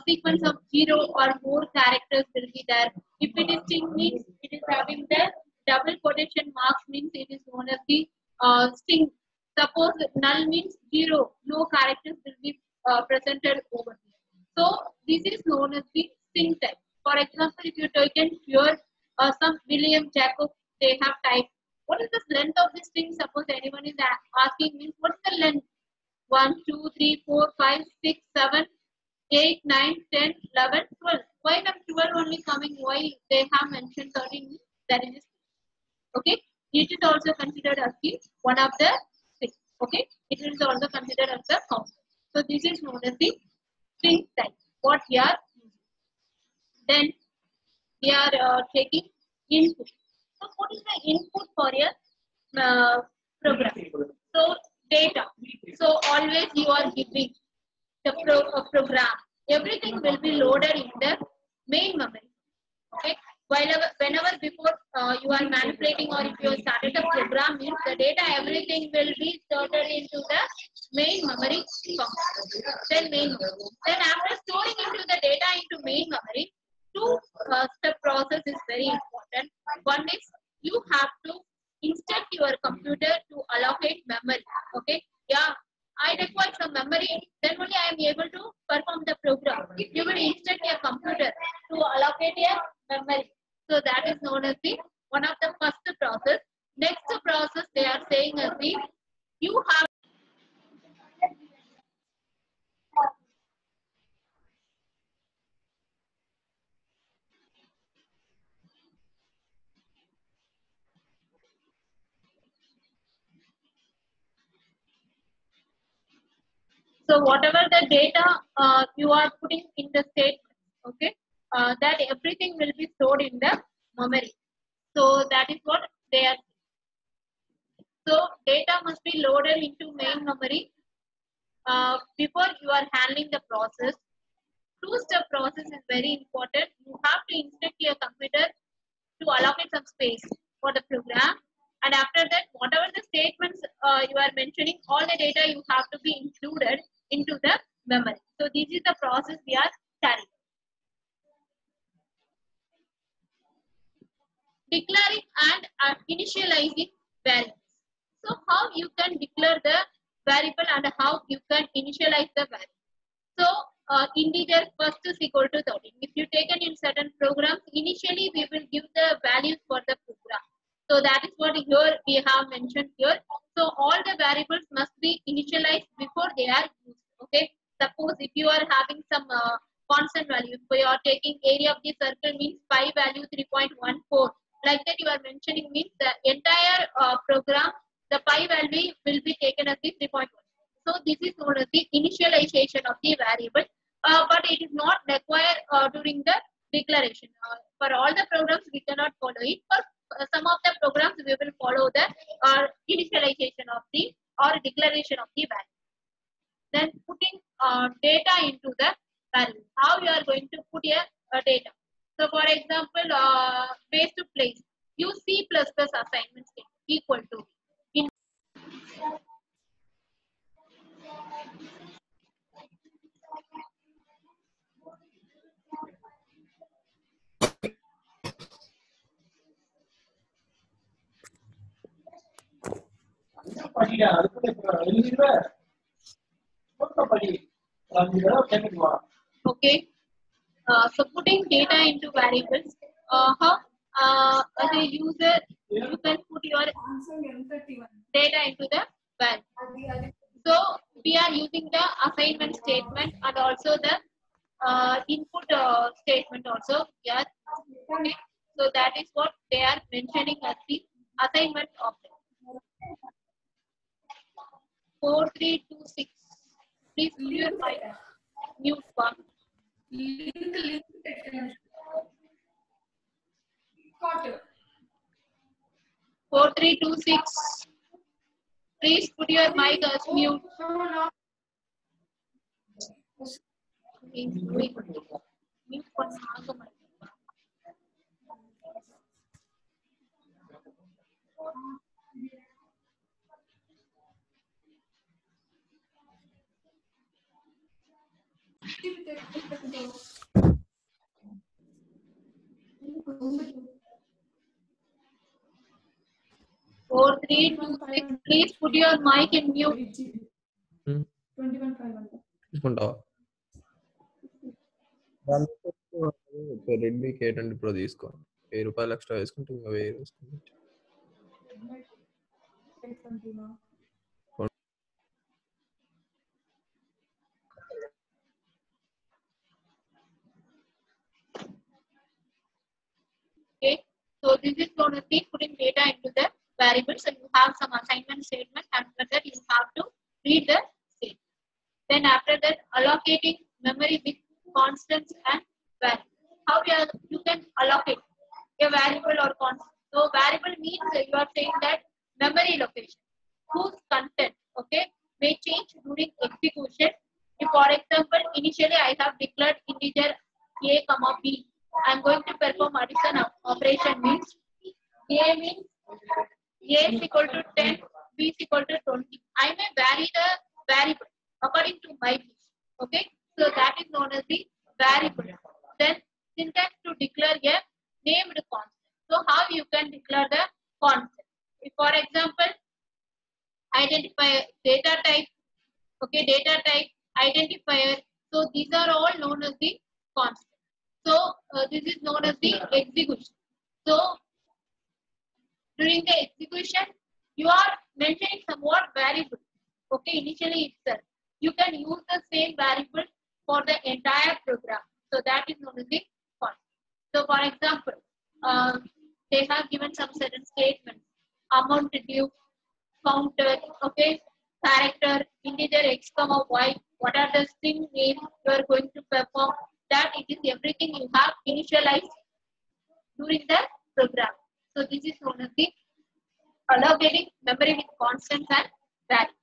sequence of 0 or more characters will be there. If it is string means it is having the double quotation marks means it is known as the string. Suppose null means 0, no characters will be presented over here. So this is known as the string type. For example, if you taken here some William Jacob, they have typed. What is the length of this string? Suppose anyone is asking means what is the length? 1, 2, 3, 4, 5, 6, 7, 8, 9, 10, 11, 12. Why not 12 only coming? Why they have mentioned 13? That is okay. It is also considered as the one of the string. Okay. It is also considered as the count. So this is known as the string type. What we are using. Then we are taking input. So what is the input for a program? So data. So always you are giving the program. Everything will be loaded in the main memory. Okay. Whenever before you are manipulating or if you started a program means the data everything will be stored into the main memory function. Then after storing into the data into main memory, two step process is very important. One is you have to instruct your computer to allocate memory. Okay. Yeah. I require some memory, then only I am able to perform the program. You will instruct your computer to allocate a memory. So that is known as the one of the first process. Next process they are saying as the you have so whatever the data you are putting in the statement, okay, that everything will be stored in the memory. So that is what they are. So data must be loaded into main memory before you are handling the process. Two-step process is very important. You have to instruct your computer to allocate some space for the program, and after that, whatever the statements you are mentioning, all the data you have to be included into the memory. So this is the process we are carrying. Declaring and initializing variables. So how you can declare the variable and how you can initialize the variable. So integer first is equal to 13. If you taken in certain programs, initially we will give the values for the program. So that is what here we have mentioned here. So all the variables must be initialized before they are used. Okay. Suppose if you are having some constant value, if you are taking area of the circle means pi value 3.14. Like that you are mentioning means the entire program, the pi value will be taken as the 3.1. So this is known as the initialization of the variable, but it is not required during the declaration. For all the programs, we cannot follow it. For some of the programs, we will follow the initialization of the or declaration of the value. Then putting data into the value. How you are going to put a data? So for example, base to place. Use C++ assignment statement equal to. In okay. So putting data into variables, how as a user you can put your data into the variable. So we are using the assignment statement and also the input statement also here. Okay. So that is what they are mentioning as the assignment object. 4326. Please put your mic mute one.
Link.
4326. Please put your mic as mute. Mute one. 326, please put your mic in mute.
21,500.
తీసుకుంటావా Redmi K20 Pro తీసుకో ₹1000 extra వేసుకుంటే ఇంకా 1000 వేసుకుంటే
Okay, so this is going to be putting data into the variables, and you have some assignment statement. After that, you have to read the statement. Then after that, allocating memory with constants and variables. How you can allocate a variable or constant? So variable means you are saying that memory location, whose content, okay, may change during execution. If, for example, initially I have declared integer a comma b. I am going to perform addition operation means a means a is equal to 10, b is equal to 20. I may vary the variable according to my wish. Okay, so that is known as the variable. Then syntax to declare a named constant. So how you can declare the constant? If, for example, identifier, data type, okay, data type, identifier. So these are all known as the constant. So this is known as the execution. So during the execution, you are mentioning somewhat variable. Okay, initially itself, you can use the same variable for the entire program. So that is known as the constant. So for example, they have given some certain statements: amount due, counter, okay, character, integer x comma y. What are the string names you are going to perform? That it is everything you have initialized during the program. So this is known as the allocating memory with constants and variables.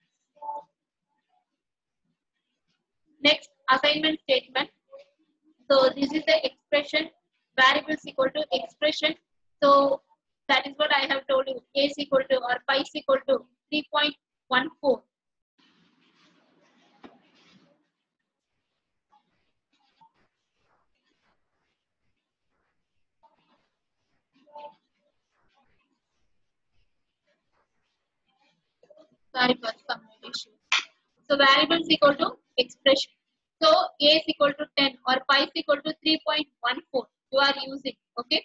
Next, assignment statement. So this is the expression, variables equal to expression. So that is what I have told you. A is equal to or pi is equal to 3.14. Sorry for some issue. So variables equal to expression. So a is equal to 10 or pi is equal to 3.14. You are using, okay.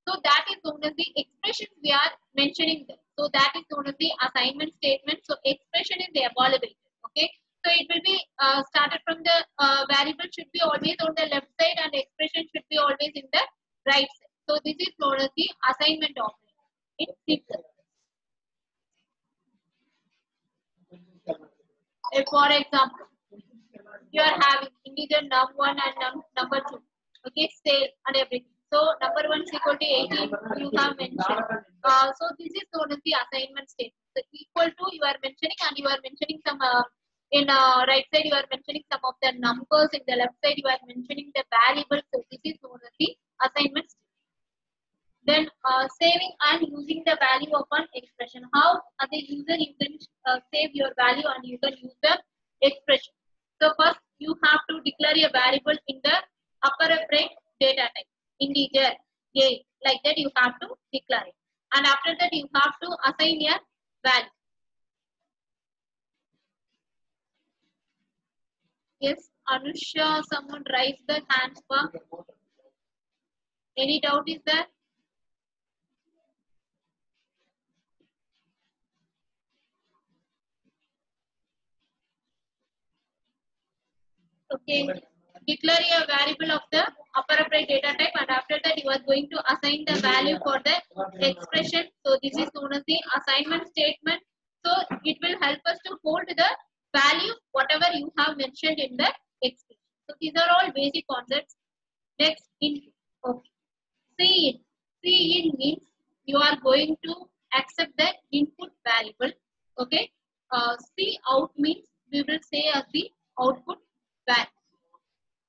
So that is known as the expressions we are mentioning them. So that is known as the assignment statement. So expression is the evaluated, okay. So it will be started from the variable should be always on the left side and expression should be always in the right side. So this is known as the assignment operator in C++. For example, you are having integer num1 and number2, okay, sale and everything. So number 1 is equal to 18, you have mentioned. So this is known as the assignment statement. So equal to you are mentioning, and you are mentioning some in right side you are mentioning some of the numbers, in the left side you are mentioning the variables. So this is known as the assignment statement. Then saving and using the value of an expression. How as a user you can save your value and you can use the expression. So first you have to declare a variable in the appropriate data type, integer a, like that you have to declare it, and after that you have to assign a value. Yes, Anusha, someone raise the hands for. Any doubt is there? Okay, declare a variable of the appropriate data type, and after that you are going to assign the value for the expression. So this is known as the assignment statement. So it will help us to hold the value whatever you have mentioned in the expression. So these are all basic concepts. Next, input. Okay, Cin means you are going to accept the input variable. Okay, Cout means we will say as the output value.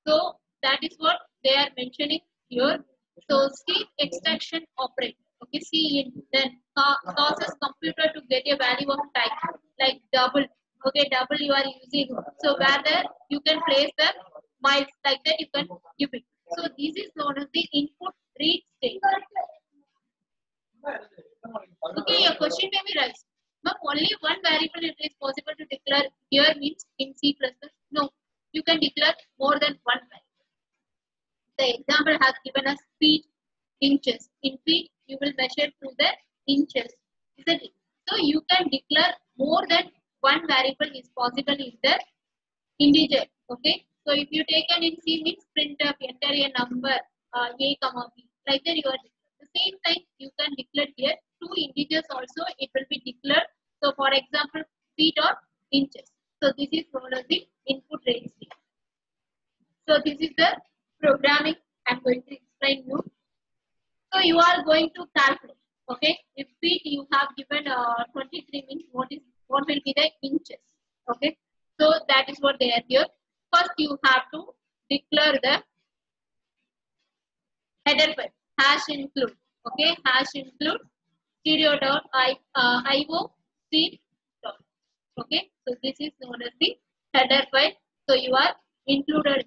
So that is what they are mentioning here. So C extraction operator. Okay, Cin then causes computer to get a value of type like double. Okay, double you are using. So where there you can place the miles, like that you can give it. So this is known as the input read state. Okay, your question may be raised. only one variable it is possible to declare here means in C++. No, you can declare more than one variable. The example has given us feet, inches. In feet, you will measure through the inches, isn't it? So you can declare more than one variable is possible in the integer. Okay. So if you take an in C means printf, enter a number a comma b. Like that you are declared. At the same time, you can declare here two integers also. It will be declared. So for example, feet or inches. So this is known as the input registry. So this is the programming I'm going to explain you. So you are going to calculate. Okay, if feet you have given 23 means what will be the inches. Okay, so that is what they are here. First you have to declare the header file hash include. Okay, hash include stereo.io feed. Okay, so this is known as the header file. So you are included.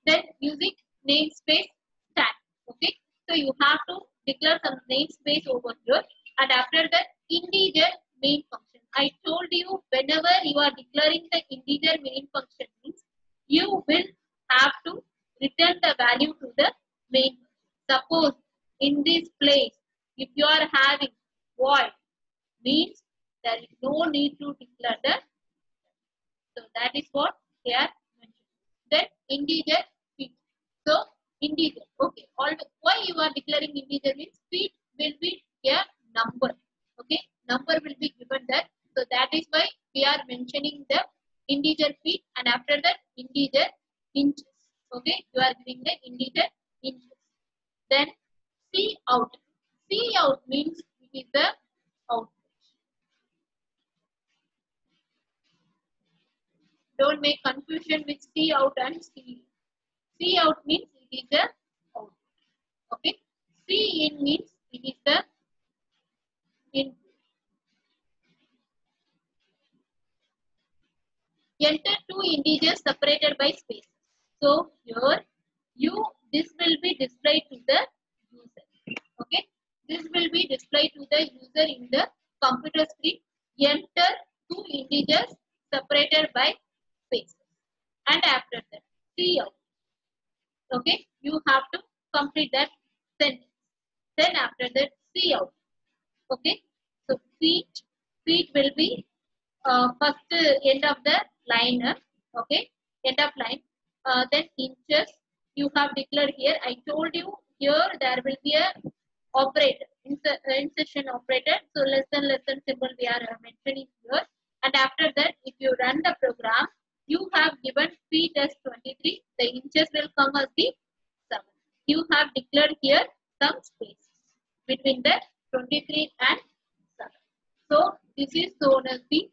Then using namespace tag. Okay, so you have to declare some namespace over here, and after that integer main function. I told you whenever you are declaring the integer main function means you will have to return the value to the main. Suppose in this place if you are having void means there is no need to declare the. So that is what they are mentioned. Then integer feet. So integer. Okay. Why you are declaring integer means feet will be a number. Okay. Number will be given there. So that is why we are mentioning the integer feet, and after that integer inches. Okay. You are giving the integer inches. Then C out. C out means it is the output. Don't make confusion with C out and C. C out means it is the output. Okay. C in means it is the input. Enter two integers separated by spaces. So here this will be displayed to the user. Okay. This will be displayed to the user in the computer screen. Enter two integers separated by spaces. And after that, C out. Okay, you have to complete that sentence. Then after that, C out. Okay, so feet will be first end of the line. Okay, end of line. Then inches you have declared here. I told you here there will be a operator, insertion operator. So less than symbol we are mentioning here. And after that, if you run the program, you have given feet as 23. The inches will come as the 7. You have declared here some space between the 23 and 7. So this is known as the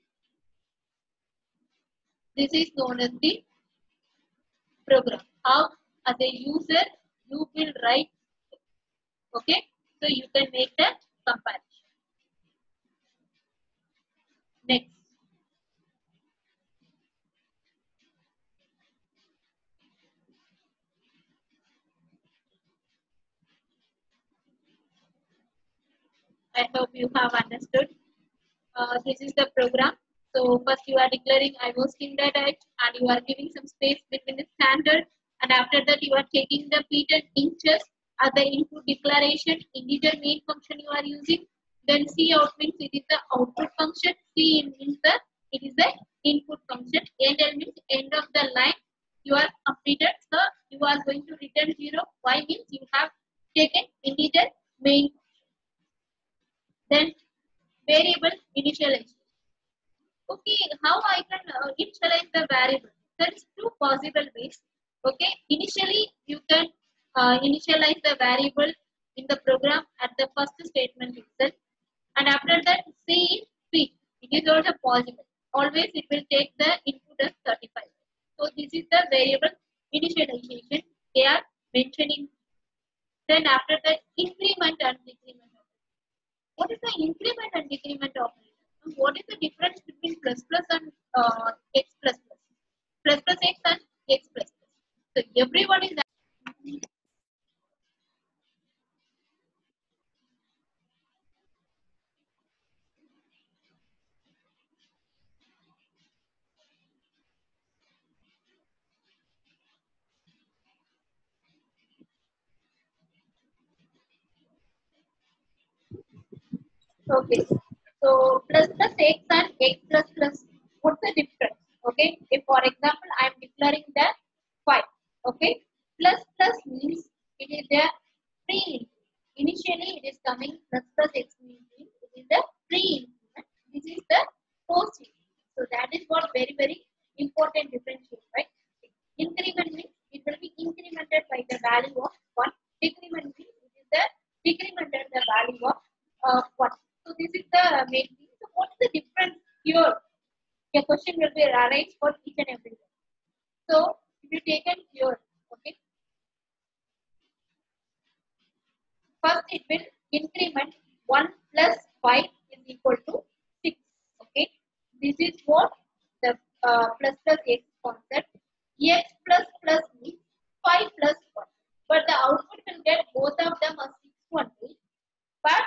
program. How as a user you will write. Okay, so you can make the comparison. Next. I hope you have understood. This is the program. So first you are declaring I was in that edge, and you are giving some space between the standard, and after that you are taking the feet and inches as the input declaration. Integer main function you are using. Then C out means it is the output function. C in means it is the input function. End means end of the line. You are completed. So you are going to return 0. Y means you have taken integer main function. Then variable initialization. Okay, how I can initialize the variable? There is two possible ways. Okay, initially you can initialize the variable in the program at the first statement itself, and after that C in P. It is also possible. Always it will take the input as 35. So this is the variable initialization they are mentioning. Then after that increment and decrement. What is the increment and decrement operator? What is the difference between plus plus and x plus plus? Plus plus x and x plus plus. So everyone is Okay. So plus plus x and x plus plus. What's the difference? Okay. If for example I am declaring the 5. Okay. Plus plus means it is the pre. Initially it is coming plus plus x means it is the pre-increment. This is the post. So that is what very important differentiate, right? Increment means it will be incremented by the value of 1. Decrement means it is the decremented the value of 1. So this is the main thing. So what is the difference here? A question will be arise for each and every one. So if you take it here, okay. First it will increment 1 plus 5 is equal to 6. Okay. This is what the plus plus x concept. X plus plus means 5 plus 1. But the output will get both of them as 6 only. But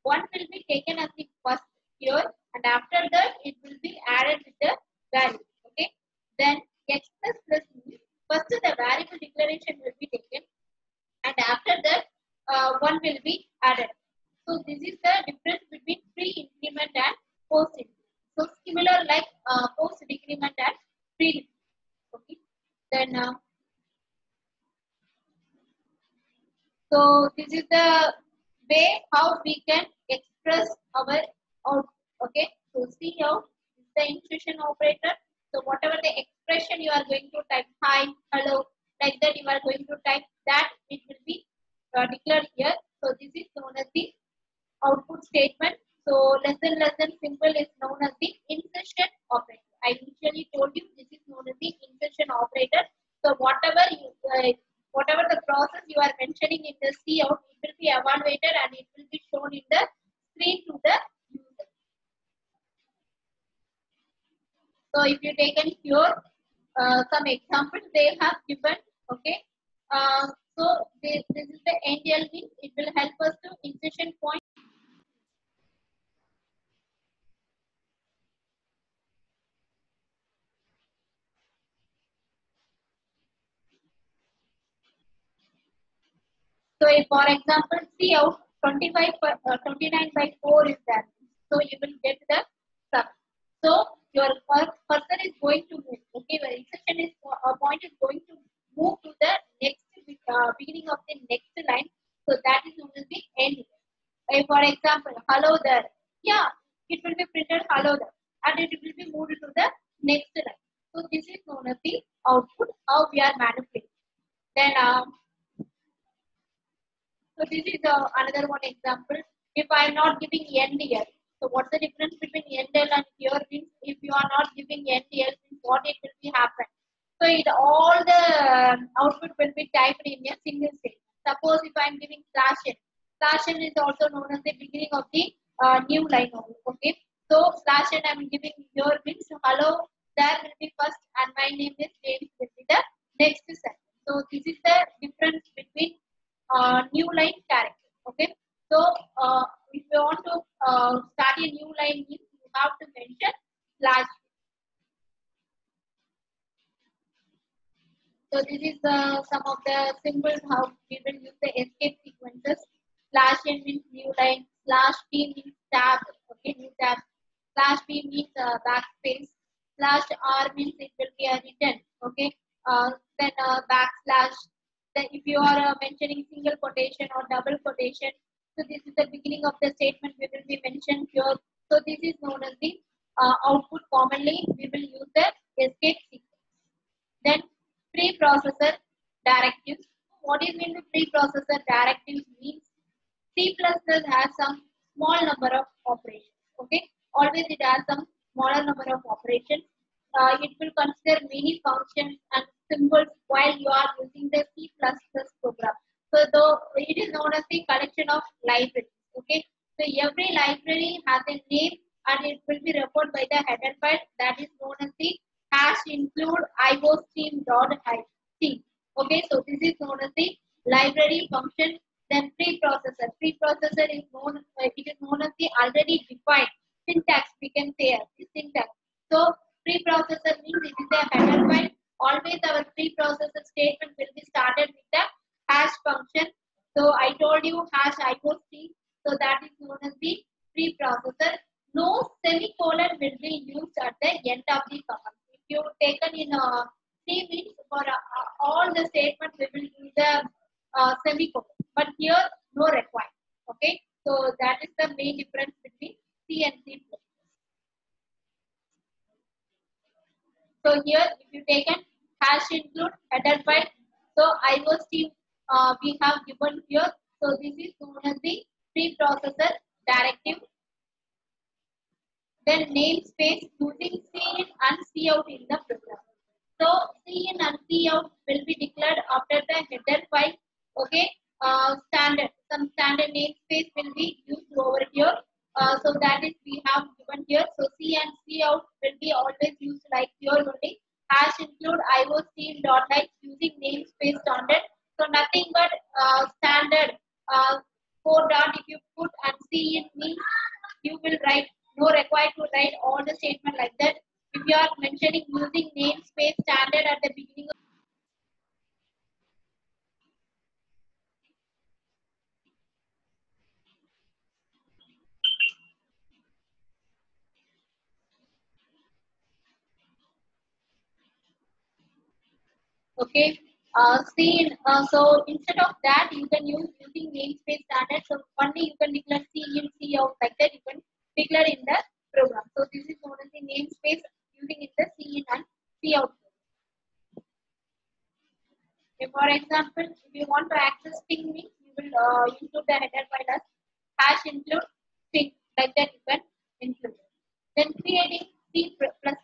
one will be taken as the first here, and after that it will be added with the value. Okay. Then x plus plus means first the variable declaration will be taken, and after that one will be added. So this is the difference between pre-increment and post-increment. So similar like post-decrement and pre-decrement. Okay. Then so this is the way how we can express our output. Okay. So see out is the intuition operator. So whatever the expression you are going to type, hi, hello, like that you are going to type, that it will be declared here. So this is known as the output statement. So less than simple is known as the insertion operator. I initially told you this is known as the insertion operator. So whatever you whatever the process you are mentioning in the cout, it will be evaluated and it will be shown in the screen to the user. So if you take any here some examples they have given. Okay. So this is the NDL means it will help us to insertion point. So if for example cout 29 by 4 is that. So you will get the sum. So your cursor is going to move. Okay, your insertion is point is going to move to the next beginning of the next line. So that is known as the end. For example, hello there. Yeah, it will be printed hello there, and it will be moved to the next line. So this is known as the output. How we are manipulating. Then so this is another one example. If I am not giving end here, so what's the difference between endl and here means if you are not giving end here, means what it will be happen. So it all the output will be typed in a single state. Suppose if I am giving slash n is also known as the beginning of the new line only. Okay. So slash n I am giving here means hello there will be first and my name is James will be the next sentence. So this is the difference between new line character. Okay. So if you want to start a new line, you have to mention slash. So this is some of the symbols how we will use the escape sequences. Slash n means new line. Slash t means tab. Okay, new tab. Slash p means backspace. Slash r means it will be a written. Okay. Then backslash. Then if you are mentioning single quotation or double quotation, so this is the beginning of the statement we will be mentioned here. So this is known as the output. Commonly we will use the escape sequence. Then preprocessor directives. What is mean by preprocessor directives means C++ has some small number of operations. Okay, always it has some smaller number of operations. It will consider many functions and symbols while you are using the C++ program. So though it is known as the collection of libraries. Okay, so every library has a name and it will be referred by the header file that is known as the hash include iostream.stream. Okay, so this is known as the library function. Then preprocessor. Preprocessor is known. It is known as the already defined syntax. We can say as the syntax. So preprocessor means it is a header file. Always our preprocessor statement will be started with the hash function. So I told you hash iostream. So that is known as the preprocessor. No semicolon will be used at the end of the command. If you taken in C means for all the statements we will use the semicolon, but here no required. Okay, so that is the main difference between C and C++. So here, if you taken hash include header file, so IOStream we have given here. So this is known as the preprocessor directive. Then namespace using cin and cout in the program. So cin and cout will be declared after the header file. Okay, standard, some standard namespace will be used over here. So that is we have given here. So C and cout will be always used like here only. Hash include IOStream.h using namespace standard. So nothing but standard 4 dot if you put and cin means you will write, no required to write all the statement like that. If you are mentioning using namespace standard at the beginning of okay, so instead of that you can use using namespace standard. So only you can declare cin, cout like that. You can declare in the program. So this is known as the namespace using in the cin and cout. Okay, for example, if you want to access string means you will include the header file as hash include string like that you can include. Then creating C++ program.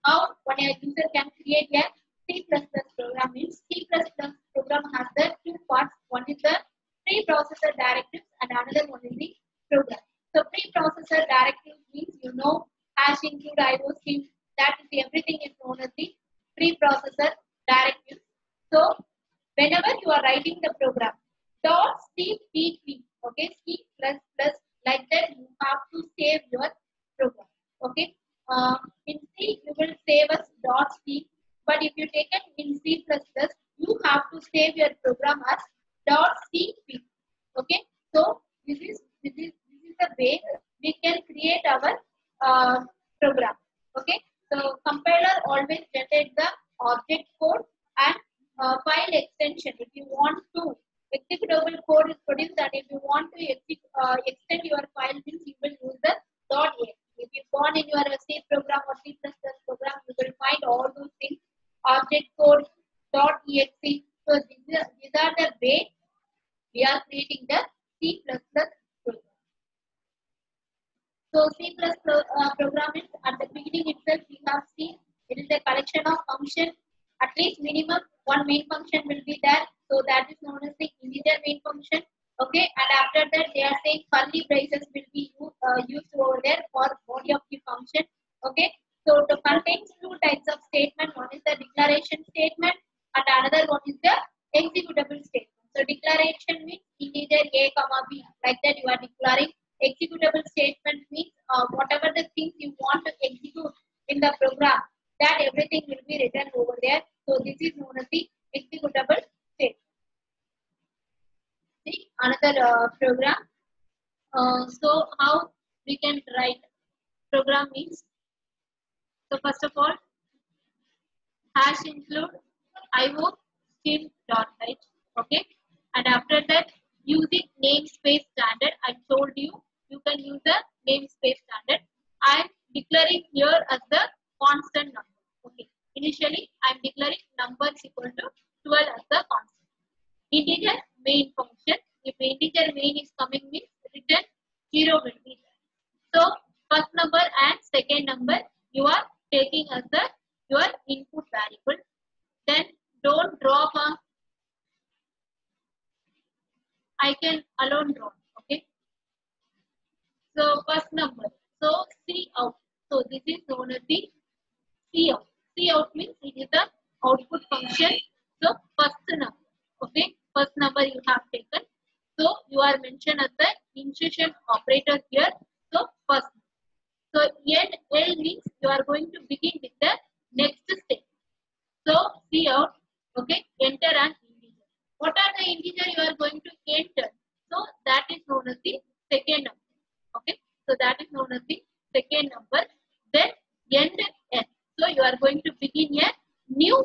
How when a user can create a C++ program means C++ program has the two parts. One is the preprocessor directives and another one is the program. So preprocessor directives means you know hash include IOStream, that is everything is known as the preprocessor directives. So whenever you are writing the program, .cpp, okay, C++, like that you have to save your program. Okay, in C you will save as .c, but if you take it in C++, you have to save your program as .cp. Okay, so this is the way we can create our program. Okay, so compiler always generates the object code and file extension. If you want to executable code is produced, and if you want to extend your file means you will use the .a. If you gone in your C program or C++ program, you will find all those things. Object code .exe. So these are the way we are creating the C++ program. So C++ program is at the beginning itself we have seen it is a collection of functions. At least minimum one main function will be there. So that is known as the integer main function. Okay, and after that they are saying curly braces will be used over there for body of the function. Okay, so it contains two types of statement. One is the declaration statement and another one is the executable statement. So declaration means integer a comma b, like that you are declaring. Executable statement means whatever the things you want to execute in the program, that everything will be written over there. So this is known as the executable statement. See another program. So how we can write program means, so first of all hash include IOStream.h. Okay, and after that using namespace standard, I told you you can use the namespace standard. I am declaring here as the constant number. Okay, initially I am declaring number is equal to 12 as the constant. Integer main function. If integer main is coming means return 0 will be there. So first number and second number you are taking as the your input variable. Then don't drop a, I can alone draw. Okay. So first number. So cout. So this is known as the cout. Cout means it is the output function. So first number. Okay. First number you have taken. So you are mentioned as the insertion operator here. So first. So L means you are going to begin with the next step. So cout. Okay. Enter an integer. What are the integer you are going to enter? So that is known as the as the second number. Then end n. So you are going to begin a new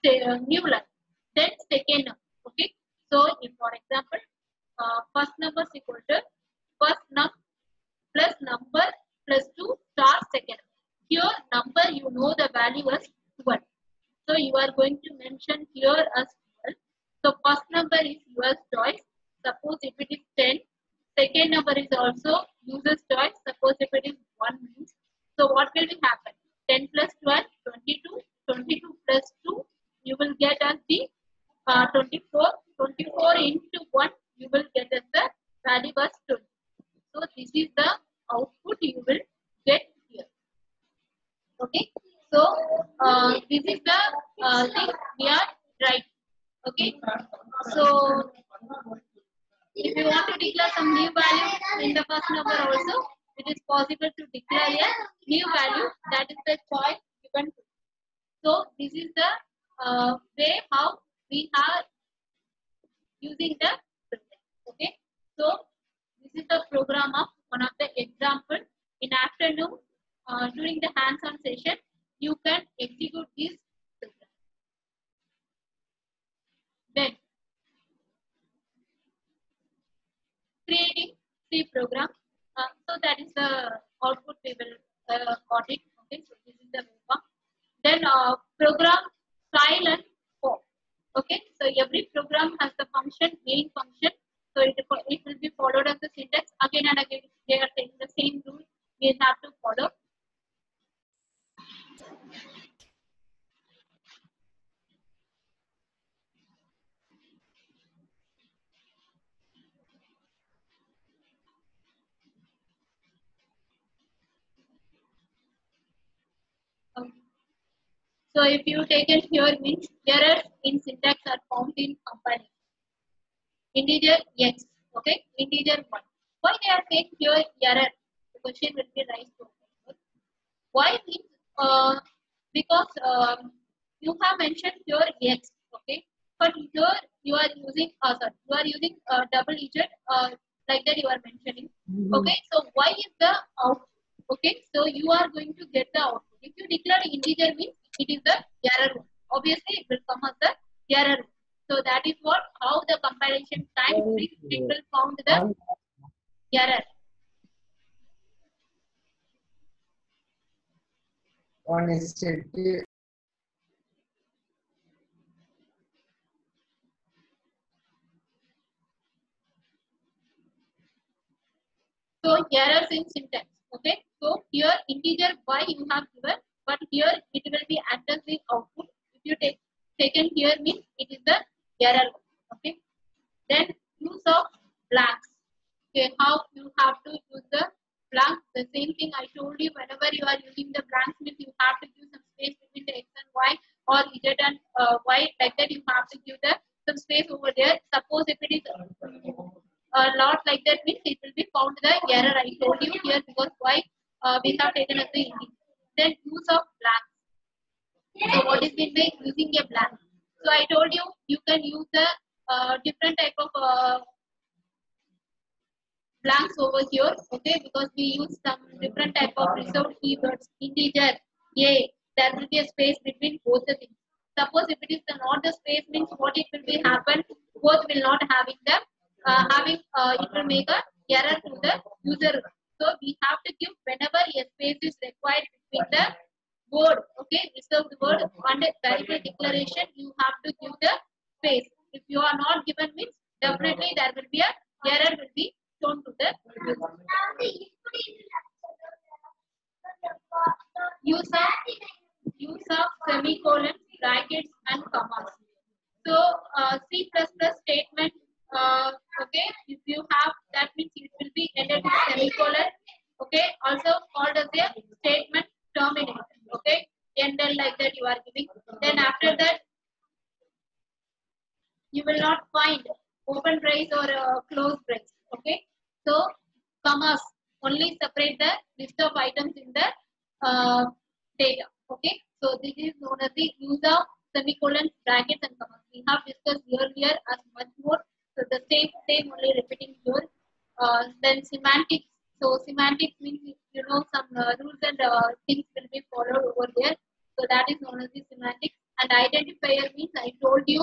line. Then second number. Okay. So if for example, first number is equal to first num plus number plus 2 star second. Here number you know the value as 12. So you are going to mention here as 12. So first number is yours choice. Suppose if it is 10. Second number is also user's choice. Suppose if it is 1 means. So what will happen? 10 plus 12, 22. 22 plus 2, you will get as the 24. 24 into 1, you will get as the value as 20. So this is the output you will get here. Okay. So this is the thing we are writing. Okay. So if you want to declare some new value in the first number also, it is possible to declare a new value. That is the choice given. So this is the way how we are using the syntax. Okay. So this is the program of one of the example. In afternoon, during the hands-on session, you can execute this program. Then creating C program. So that is the output we will got it. Okay, so this is the program. Then program style and form. Okay, so every program has the function, main function. So it will be followed as the syntax. Again and again, they are taking the same rule. We have to follow. So if you take it here means errors in syntax are found in company. Integer x, okay, integer 1. Why they are saying here error? The question will be raised to us. Why means because you have mentioned here x, okay, but here you are using double digit like that you are mentioning. Okay, so why is the output? Okay, so you are going to get the output. If you declare integer means it is the error one. Obviously, it will come as the error one. So that is what how the compilation time it will found the error.
One is
So errors in syntax. Okay. So here integer y you have given, but here it will be acted as the output. If you take taken here means it is the error. Okay. Then use of blanks. Okay, how you have to use the blank. The same thing I told you. Whenever you are using the blanks means you have to give some space between the x and y or z and y. Like that you have to give the some space over there. Suppose if it is not like that means it will be found the error I told you here because why we have taken as the integer. Then use of blanks. So what is meant by using a blank? So I told you you can use the different type of blanks over here, okay, because we use some different type of reserved keywords, integer, a, there will be a space between both the things. Suppose if it is not the space means what it will be happen, both will not having them, it will make a error to the user. So we have to give whenever a space is required between the word, okay, reserved word and variable declaration, you have to give the space. If you are not given means definitely there will be a error will be shown to the user. Use of semicolon, brackets and commas. So C++ statement, okay, if you have that means it will be ended with semicolon, okay, also called as a statement terminator, okay, ended like that you are giving. Then after that you will not find open brace or close brace, okay. So commas only separate the list of items in the data, okay. So this is known as the use of semicolons, brackets and commas. We have discussed earlier as much more. So the same only repeating here. Then semantics. So semantics means you some rules and things will be followed over there. So that is known as the semantics. And identifier means I told you,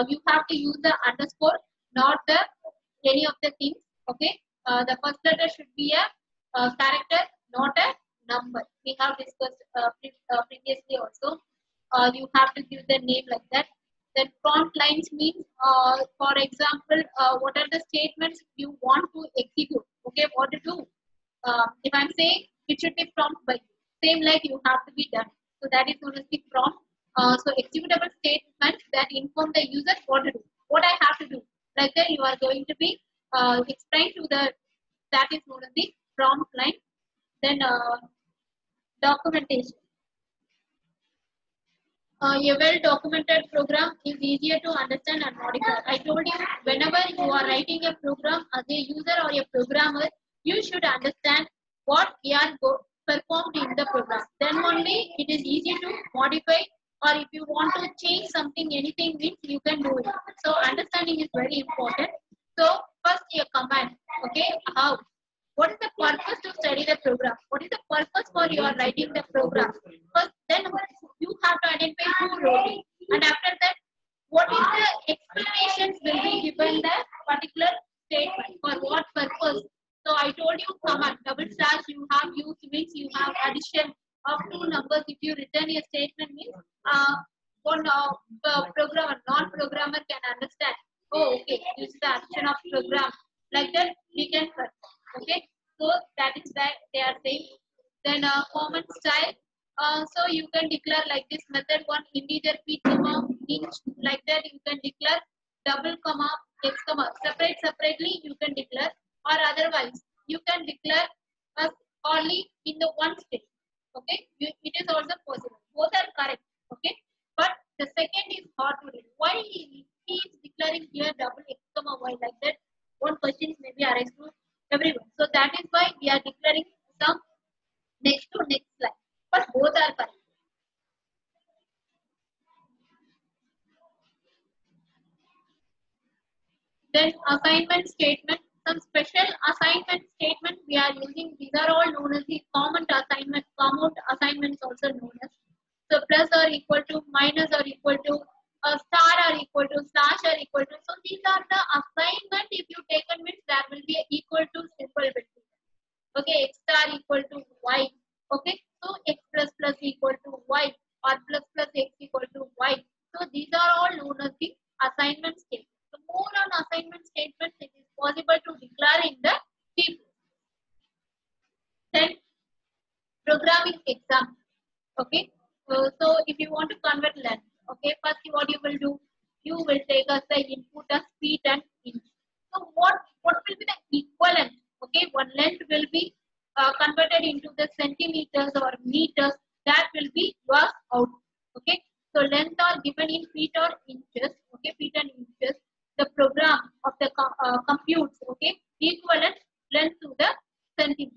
you have to use the underscore, not the any of the things. Okay, the first letter should be a character, not a number. We have discussed previously also. You have to give the name like that. Then prompt lines means, for example, what are the statements you want to execute? Okay, what to do? If I'm saying it should be prompt by you, same like you have to be done. So that is known as the prompt. So executable statements that inform the user what to do, what I have to do. Like that, you are going to be explained to the, that is known as the prompt line. Then documentation. A well-documented program is easier to understand and modify. I told you, whenever you are writing a program as a user or a programmer, you should understand what we are performed in the program. Then only it is easy to modify, or if you want to change something, anything means you can do it. So understanding is very important. So first a command, okay, how? What is the purpose to study the program? What is the purpose for your writing the program? First, then you have to identify who wrote it. And after that, what is the explanations will be given the particular statement for what purpose. So I told you command, double slash you have used means you have addition of two numbers. If you return a statement means one programmer, non-programmer can understand. Oh, okay, this is the action of program. Like that, we can perform. Okay, so that is why they are saying. Then common style. So you can declare like this method one integer p comma inch, like that you can declare double comma x comma separately you can declare, or otherwise you can declare as only in the one state. Okay, it is also possible. Both are correct. Okay, but the second is hard to read. Why he is declaring here double x comma y like that? One question may be arise to everyone. So that is why we are declaring some next to next line. But both are correct. Then assignment statement. Some special assignment statement we are using. These are all known as the common assignment. Common assignments also known as. So plus or equal to, minus or equal to, star or equal to, slash or equal to. So these are the assignment. If you take a means there will be equal to symbol between. Okay, x star equal to y. Okay, so x plus plus equal to y, or plus plus x equal to y. So these are all known as the assignment statement. So more on assignment statements it is possible to declare in the C. Then programming example. Okay, so if you want to convert length, okay, first what you will do, you will take as the input as feet and inch. So what will be the equivalent? Okay, one length will be converted into the centimeters or meters. That will be your output. Okay, so length are given in feet or inches. Okay, feet and inches. The program of the computes. Okay, equivalent length to the centimeter.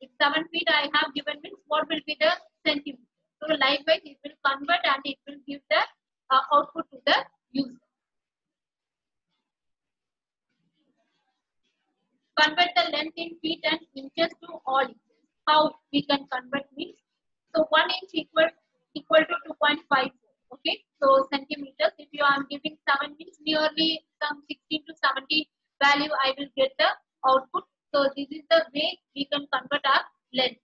If 7 feet I have given means what will be the centimeter. So likewise it will convert and it will give the output to the user. Convert the length in feet and inches to all inches. How we can convert means, so 1 inch equal to 2.54. Okay, so centimeters. If you are giving 7 means nearly some 16 to 17 value I will get the output. So this is the way we can convert our length.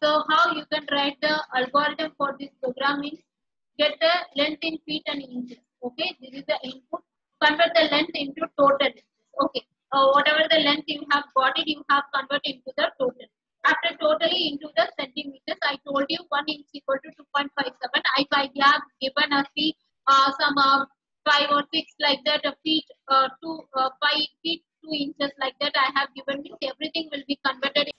So how you can write the algorithm for this program means, get the length in feet and inches. Okay, this is the input. Convert the length into total. Okay, whatever the length you have got it, you have converted into the total. After totally into the centimeters, I told you 1 inch equal to 2.57. If I have given a feet, some 5 or 6 like that, a feet 5 feet 2 inches like that I have given means everything will be converted.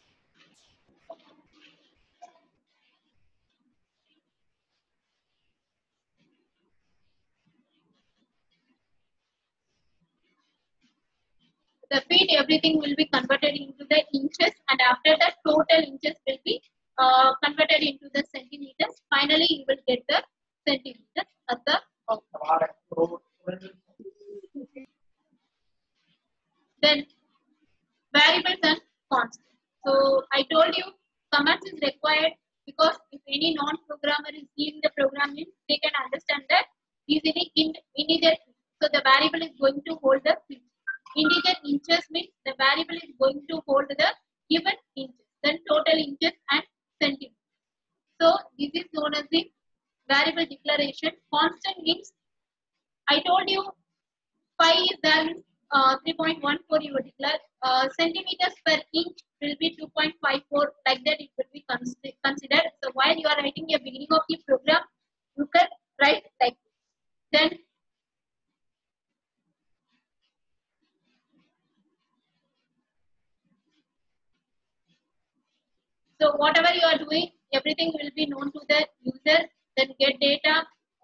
The feet, everything will be converted into the inches, and after that total inches will be converted into the centimeters. Finally, you will get the centimeters as the output. Then variables and constants. So I told you commands is required because if any non-programmer is seeing the program means they can understand that easily in integer. So the variable is going to hold the feet. Integer inches means the variable is going to hold the given inches, then total inches and centimeters. So this is known as the variable declaration. Constant means I told you pi is there means 3.14 you will declare. Centimeters per inch will be 2.54, like that it will be considered. So while you are writing a beginning of the program, you can write like this. Then so whatever you are doing, everything will be known to the user. Then get data,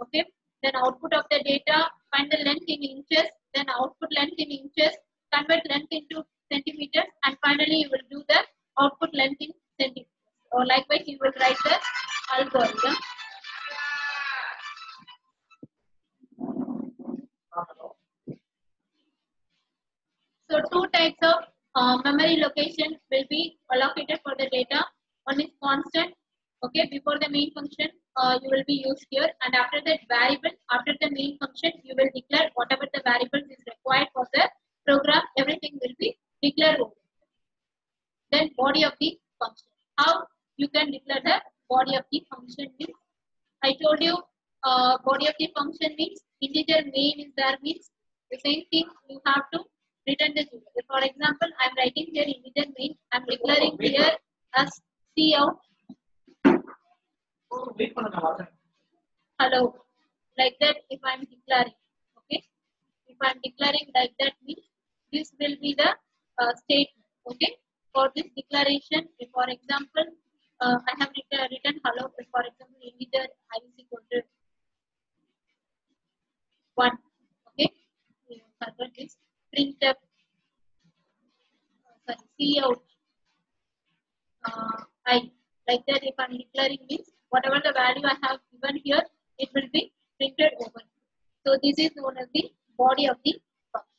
okay. Then output of the data, find the length in inches, then output length in inches, convert length into centimeters, and finally you will do the output length in centimeters. Or likewise, you will write the algorithm. So two types of memory location will be allocated for the data. One is constant, okay, before the main function you will be used here, and after that variable, after the main function you will declare whatever the variables is required for the program, everything will be declared over. Then body of the function. How you can declare the body of the function means, I told you body of the function means integer main is there means the same thing you have to return the zero. If for example I am writing here integer main, I am declaring here as cout
Wait பண்ணுங்க வரேன்.
hello, like that. If I am declaring, okay, if I am declaring like that means this will be the statement, okay. For this declaration, if for example I have written hello, if for example integer I is equal to 1, okay, convert this printf cout I, like that. If I am declaring means whatever the value I have given here, it will be printed over. So this is known as the body of the function.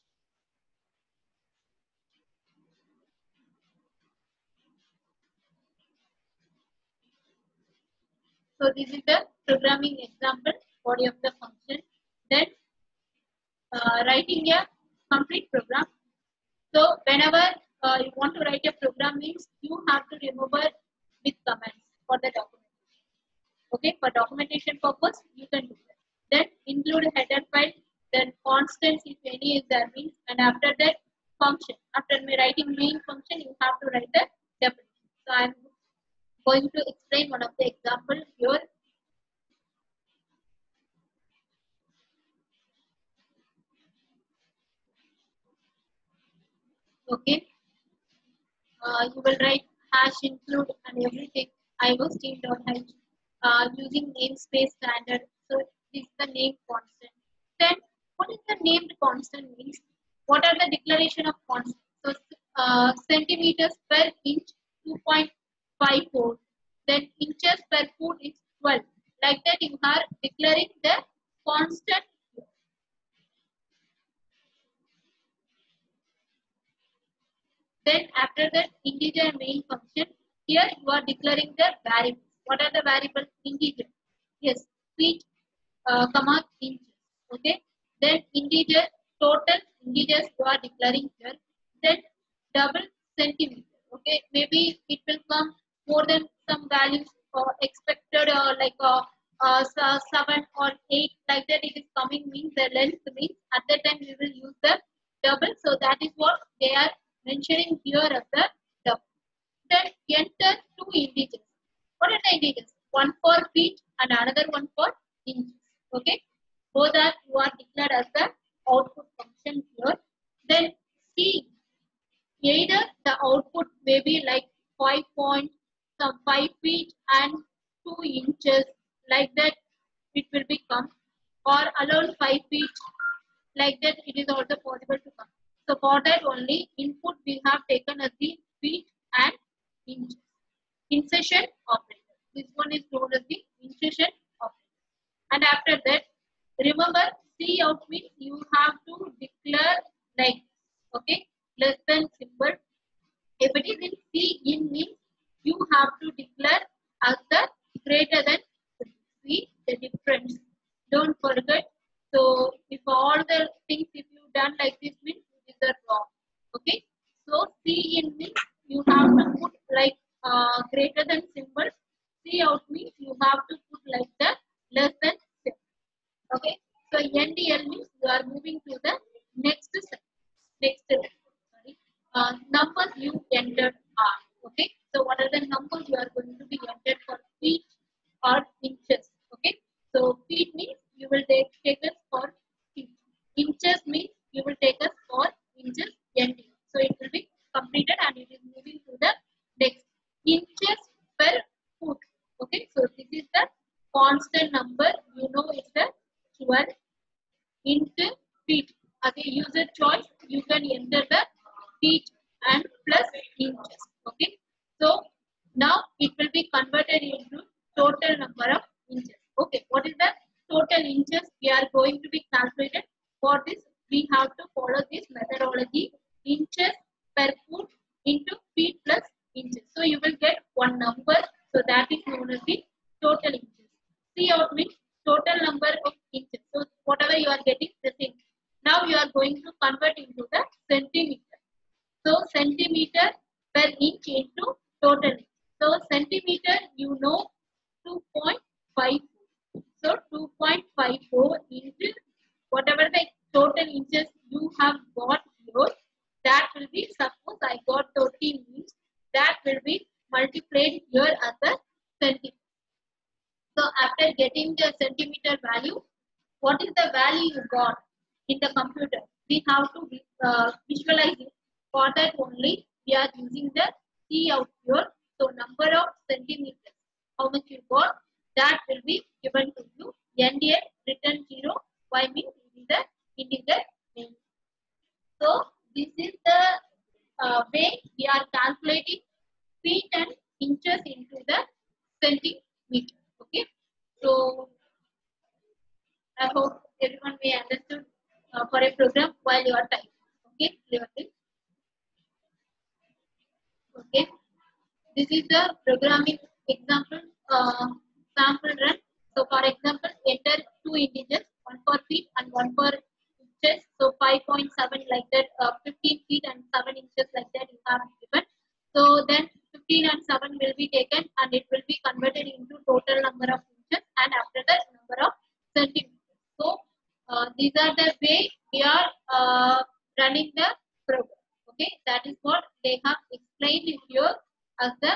So this is the programming example, body of the function. Then writing a complete program. So whenever you want to write a program means you have to remember with commands for the documentation. Okay, for documentation purpose you can do that. Then include header file, then constants if any is there means, and after that function. After writing main function, you have to write the definition. So I am going to explain one of the example here. Okay, you will write hash include and everything. iostream.h using namespace standard. So this is the name constant. Then what is the named constant means? What are the declaration of constant? So centimeters per inch 2.54. Then inches per foot is 12. Like that you are declaring the constant. Then after that integer main function, here you are declaring the variables. What are the variables? Integer. Yes, feet, comma, inches. Okay. Then integer, total integers you are declaring here. Then double centimeter. Okay. Maybe it will come more than some values expected like 7 or 8, like that it is coming means the length means at that time we will use the double. So that is what they are mentioning here as the double. Then enter two integers. What are the integers? One for feet and another one for inches. Okay. Both are you are declared as the output function here. Then see, either the output may be like 5 feet and 2 inches, like that it will become, or alone 5 feet, like that it is also possible to come. So for that only input we have taken as the feet and inches. Insertion operator. This one is known as the insertion operator. And after that, remember cout means you have to declare like, okay, less than symbol. If it is in C in means you have to declare as the greater than. See the difference. Don't forget. So if all the things if you done like this means these are wrong. Okay. So C in means you have to put like greater than symbol. C out means you have to put like the less than symbol. Okay. So NDL means you are moving to the next step. Sorry. Numbers you entered are. Okay. So what are the numbers you are going to be entered for feet or inches? Okay. So feet means you will take us for feet. Inches means you will take us for inches. ND. So it will be completed and it is moving to the next. Inches per foot. Okay. So this is the constant number. You know it's the 12 into feet. Okay, user choice, you can enter the feet and plus inches. Okay, so now it will be converted into total number of inches. Okay, what is the total inches we are going to be calculated? For this, we have to follow this methodology: inches per foot into feet plus inches. So you will get one number. So that is known as the total inches. C out means total number of inches. So whatever you are getting the same. Now you are going to convert into the centimeter. So centimeter per inch into total inch. So centimeter you know 2.54. So 2.54 into whatever the total inches you have got here, that will be, suppose I got 13 means that will be multiplied here as a centimeter. So after getting the centimeter value, what is the value you got in the computer? We have to visualize it. For that only, we are using the C out here. So number of centimeters, how much you got, that will be given to you. NDA return 0. Why means it is the integer name. So this is the way we are calculating feet and inches into the centimeter. Okay. So I hope everyone may understood for a program while you are typing. Okay, okay. This is the programming example sample run. So for example, enter two integers, one for feet and one for inches. So 5.7 like that, 15 feet and 7 inches like that you have given. So then 15 and 7 will be taken and it will be converted into total number of inches and after that number of centimeters. So these are the way we are running the program. Okay, that is what they have explained here as the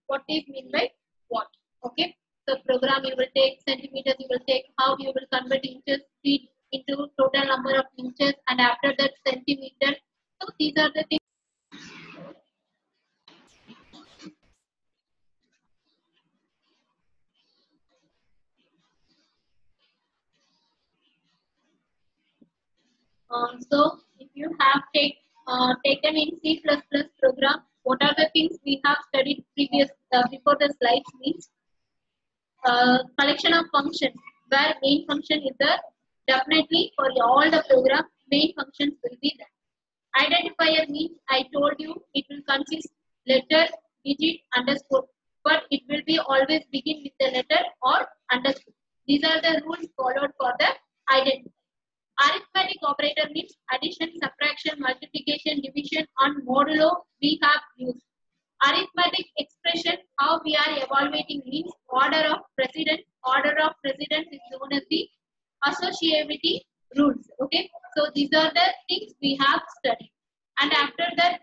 what is mean by what. Okay, so program you will take centimeters, you will take how you will convert inches, feet into total number of inches, and after that centimeter. So these are the things. So if you have taken in C++ program, what are the things we have studied previous before the slides means collection of functions where main function is the definitely for all the program main functions will be there. Identifier means I told you it will consist letter, digit, underscore, but it will be always begin with the letter or underscore. These are the rules followed for the identifier. Arithmetic operator means addition, subtraction, multiplication, division, and modulo we have used. Arithmetic expression, how we are evaluating means order of precedence. Order of precedence is known as the associativity rules. Okay, so these are the things we have studied. And after that,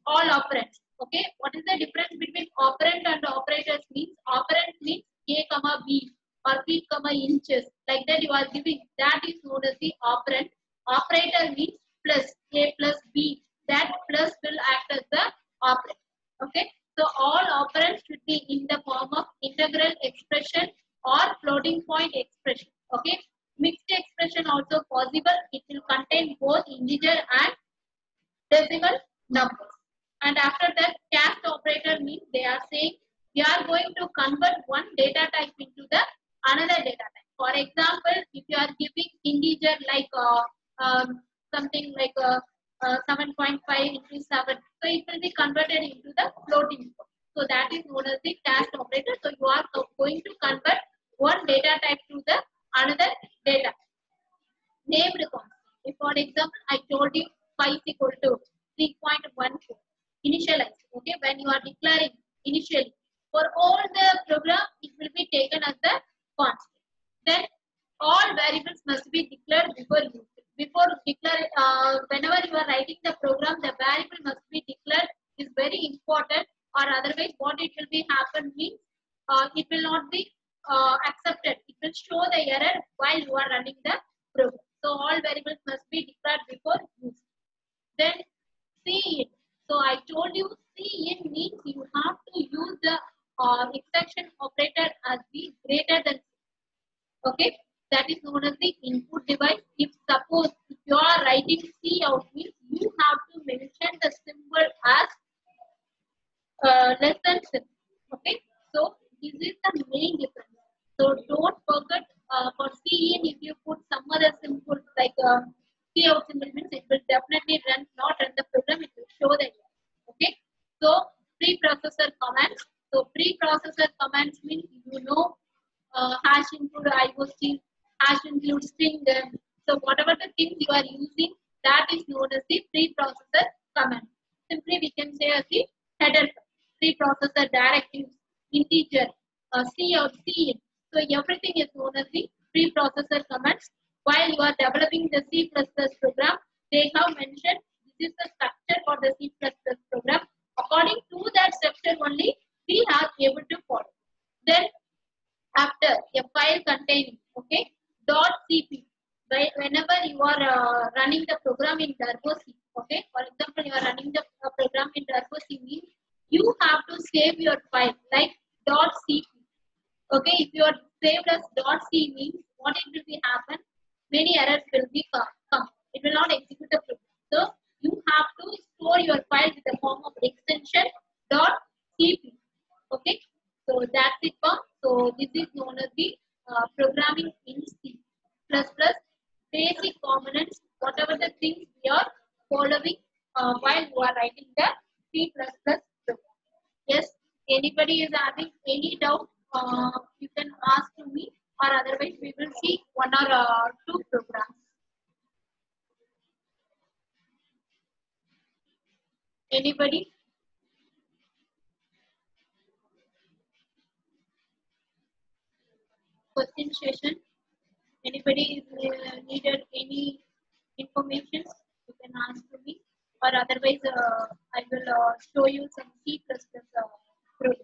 all operands. Okay, what is the difference between operand and operators means? Operand means A comma B or feet comma inches. Like that you are giving, that is known as the operand. Operator means plus A plus B. That plus will act as the operand. Okay, so all operands should be in the form of integral expression or floating point expression. Okay, mixed expression also possible. It will contain both integer and decimal numbers. And after that, cast operator means they are saying we are going to convert one data type into the another data type. For example, if you are giving integer like something like 7.5 into 7. So it will be converted into the floating point. So that is known as the cast operator. So you are going to convert one data type to the another data named constant. If for example I told you phi is equal to 3.14 initialized, okay, when you are declaring initially for all the program it will be taken as the constant. Then all variables must be declared before use. Before declare, whenever you are writing the program, the variable must be declared is very important, or otherwise what it will be happen means it will not be accepted. It will show the error while you are running the program. So all variables must be declared before use. Then cin. So I told you cin means you have to use the exception operator as the greater than. Okay, that is known as the input device. If suppose if you are writing C out means you have to mention the symbol as less than symbol. Okay, so this is the main difference. So don't forget for C in if you put some other symbol like C out symbol means it will definitely not run the program. It will show the error. Okay, so preprocessor commands. So preprocessor commands means you know hash include IOC, hash include string. So whatever the things you are using, that is known as the preprocessor command. Simply we can say as the header preprocessor directives, integer, C or C in. So everything is known as the preprocessor commands. While you are developing the C++ program, they have mentioned this is the structure for the C++ program. According to that structure only, we are able to follow. Then after a file containing .cp, whenever you are running the program in Turbo C, okay, for example you are running the program in Turbo C means you have to save your file like .cp. Okay, if you are saved as .c means what it will be happen, many errors will be come. It will not execute the program. So you have to store your file with the form of extension .cp. Okay, so that's it. So this is known as the programming in C++, basic components, whatever the things we are following while you are writing the C++ program. Yes, anybody is having any doubt, you can ask to me, or otherwise we will see one or two programs. Anybody? Question session. Anybody is needed any information, you can ask to me, or otherwise I will show you some C++ programs.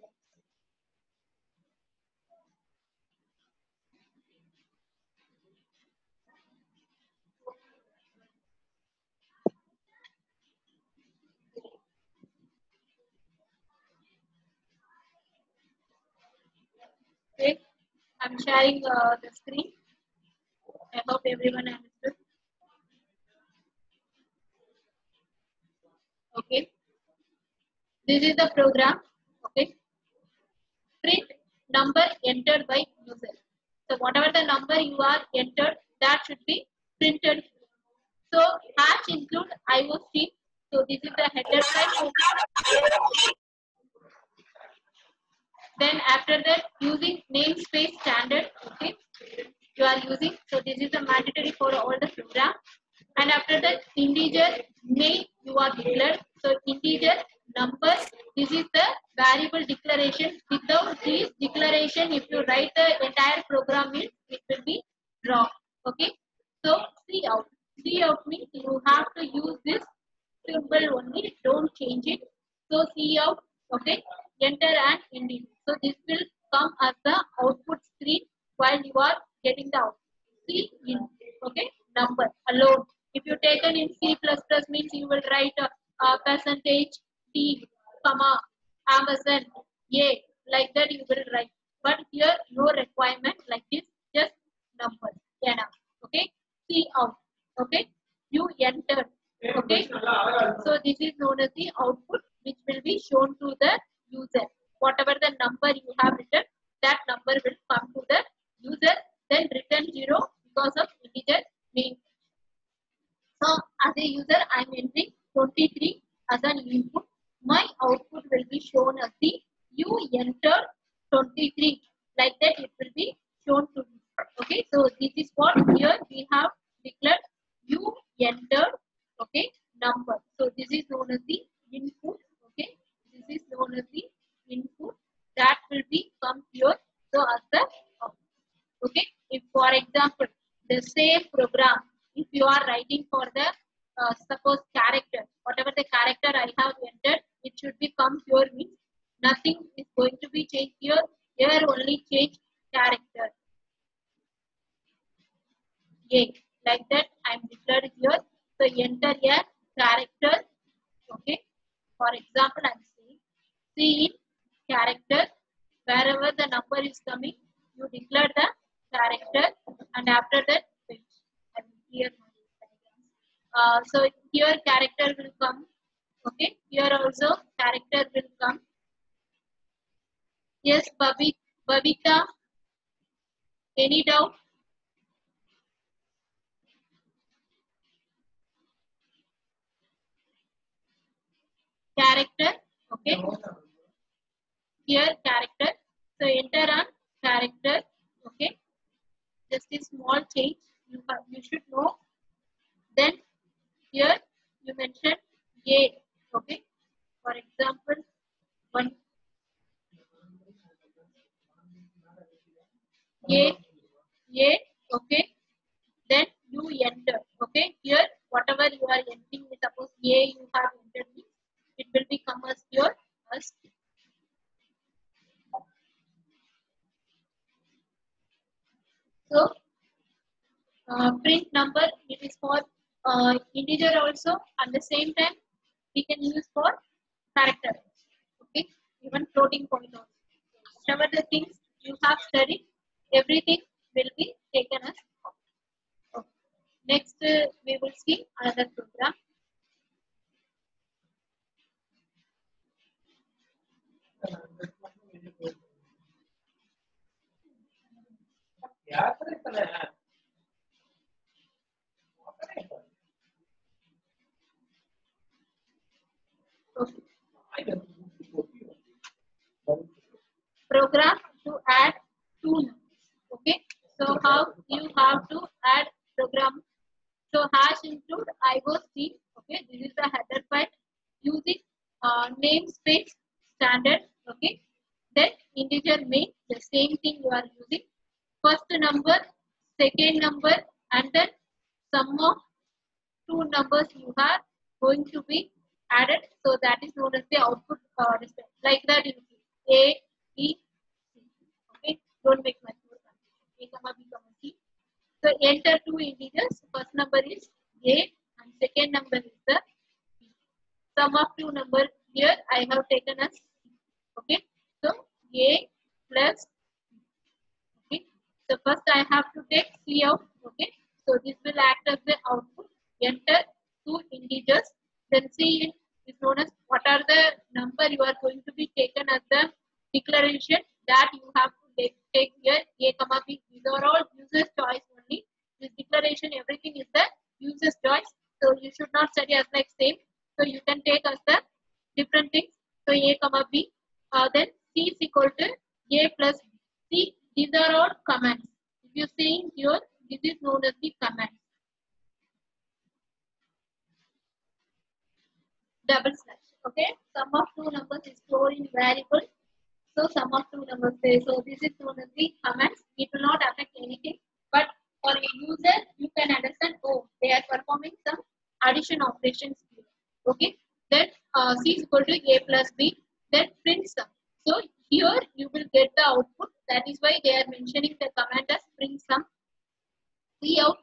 Okay, I'm sharing the screen. I hope everyone understood. Okay, this is the program. Okay, print number entered by user. So whatever the number you are entered, that should be printed. So hash include IOC. So this is the header file. Then after that, using namespace standard. Okay, you are using. So this is the mandatory for all the program. And after that, integer name you are declared. So integer number. This is the variable declaration. Without this declaration, if you write the entire program, it will be wrong. Okay. So cout. Cout means you have to use this symbol only. Don't change it. So cout. Okay. Enter and integer. So this will come as the output screen while you are getting the output. C in. Okay. Number alone. If you take an in C++ means you will write percentage T, comma, ampersand, A, like that you will write. But here no requirement like this, just numbers. Enough. Okay. Cout. Okay. You enter. Okay. So this is known as the output which will be shown to the user. Whatever the number you have written, that number will come to the user. Then return 0 because of integer name. So as as a user, I am entering 23 as an input. My output will be shown as the you entered 23. Like that, it will be shown to me. Okay, so this is what here we have declared you entered. Okay, number. So this is known as the input. Okay, this is known as the input that will be come here. So as the output. Okay, if for example the same program, if you are writing for the suppose character, whatever the character I have entered, it should be come here means nothing is going to be changed here. Here only change character. A like that I am declared here. So enter a character. Okay, for example I am saying C in character, wherever the number is coming, you declare the character, and after that, I will clear my diagrams. So here character will come. Okay, here also character will come. Yes, Babita, any doubt? Character. Okay, here character. So enter on character. Okay, just a small change you should know. Then here you mention A. Okay, for example, one A. Okay, then you enter. Okay, here whatever you are entering, suppose A you have entered, it will become as your first. So print number, it is for integer also, at the same time we can use for character. Okay, even floating point also. Whatever the things you have studied, everything will be taken as. Okay. Next we will see another program. Okay. Program to add two numbers. Okay, so how you have to add program? So hash include IOC. Okay, this is the header file using namespace standard. Okay, then integer main, the same thing you are using. First number, second number, and then sum of two numbers you are going to be added. So that is known as the output display. Like that you see A, B, C. Okay, don't make much more confusion. A comma B comma C. So enter two integers. First number is A and second number is the B. Sum of two numbers here I have taken as C. Okay, so A plus B. Okay, so first I have to take C out. Okay, so this will act as the output. Enter two integers. Then C is known as what are the number you are going to be taken as the declaration that you have to take here. A comma B. These are all user's choice only. This declaration, everything is the user's choice. So you should not study as like same. So you can take as the different things. So A comma B. Then C is equal to A plus B. See, these are all commands. If you see here, this is known as the command. Double slash. Okay, sum of two numbers is stored in variable. So sum of two numbers there. So this is known as the commands. It will not affect anything. But for a user, you can understand. Oh, they are performing some addition operations here. Okay. Then C is equal to A plus B. Then print sum. So here you will get the output. That is why they are mentioning the command as print sum. See out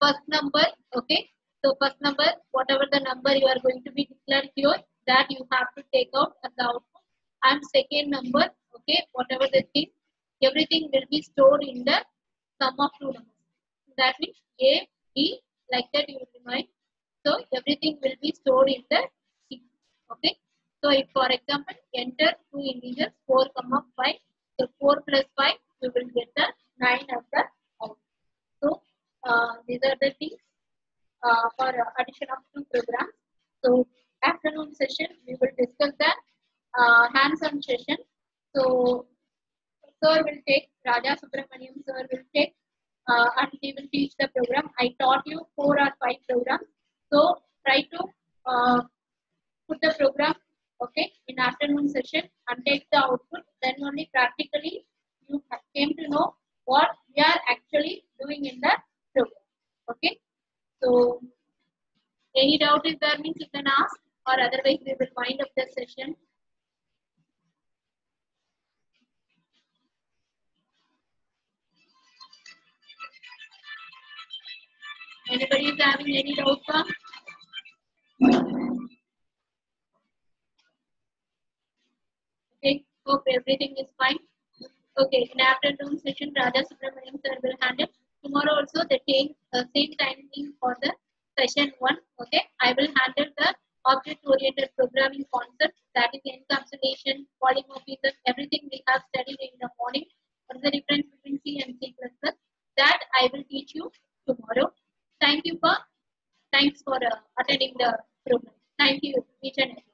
first number. Okay. So first number, whatever the number you are going to be declared here, that you have to take out as the output. And second number, okay, whatever the thing, everything will be stored in the sum of two numbers. That means A, B, like that you will remind. So everything will be stored in the C. Okay. So if for example enter two integers 4, 5. So 4 plus 5, you will get the 9 as the output. So these are the things for addition of 2 programs. So afternoon session we will discuss the hands-on session. So sir will take, Raja Subramaniam sir will take and he will teach the program. I taught you 4 or 5 programs. So try to put the program, okay, in afternoon session and take the output. Then only practically you came to know what we are actually doing in the program. Okay. So any doubt is there means you can ask, or otherwise we will wind up the session. Anybody is having any doubt, sir? Okay, hope everything is fine. Okay, in afternoon session, Raja Subramaniam sir will handle. Tomorrow also the same timing for the session 1. Okay, I will handle the object-oriented programming concept, that is encapsulation, polymorphism, everything we have studied in the morning. What is the difference between C and C++? That I will teach you tomorrow. Thanks for attending the program. Thank you, each and everyone.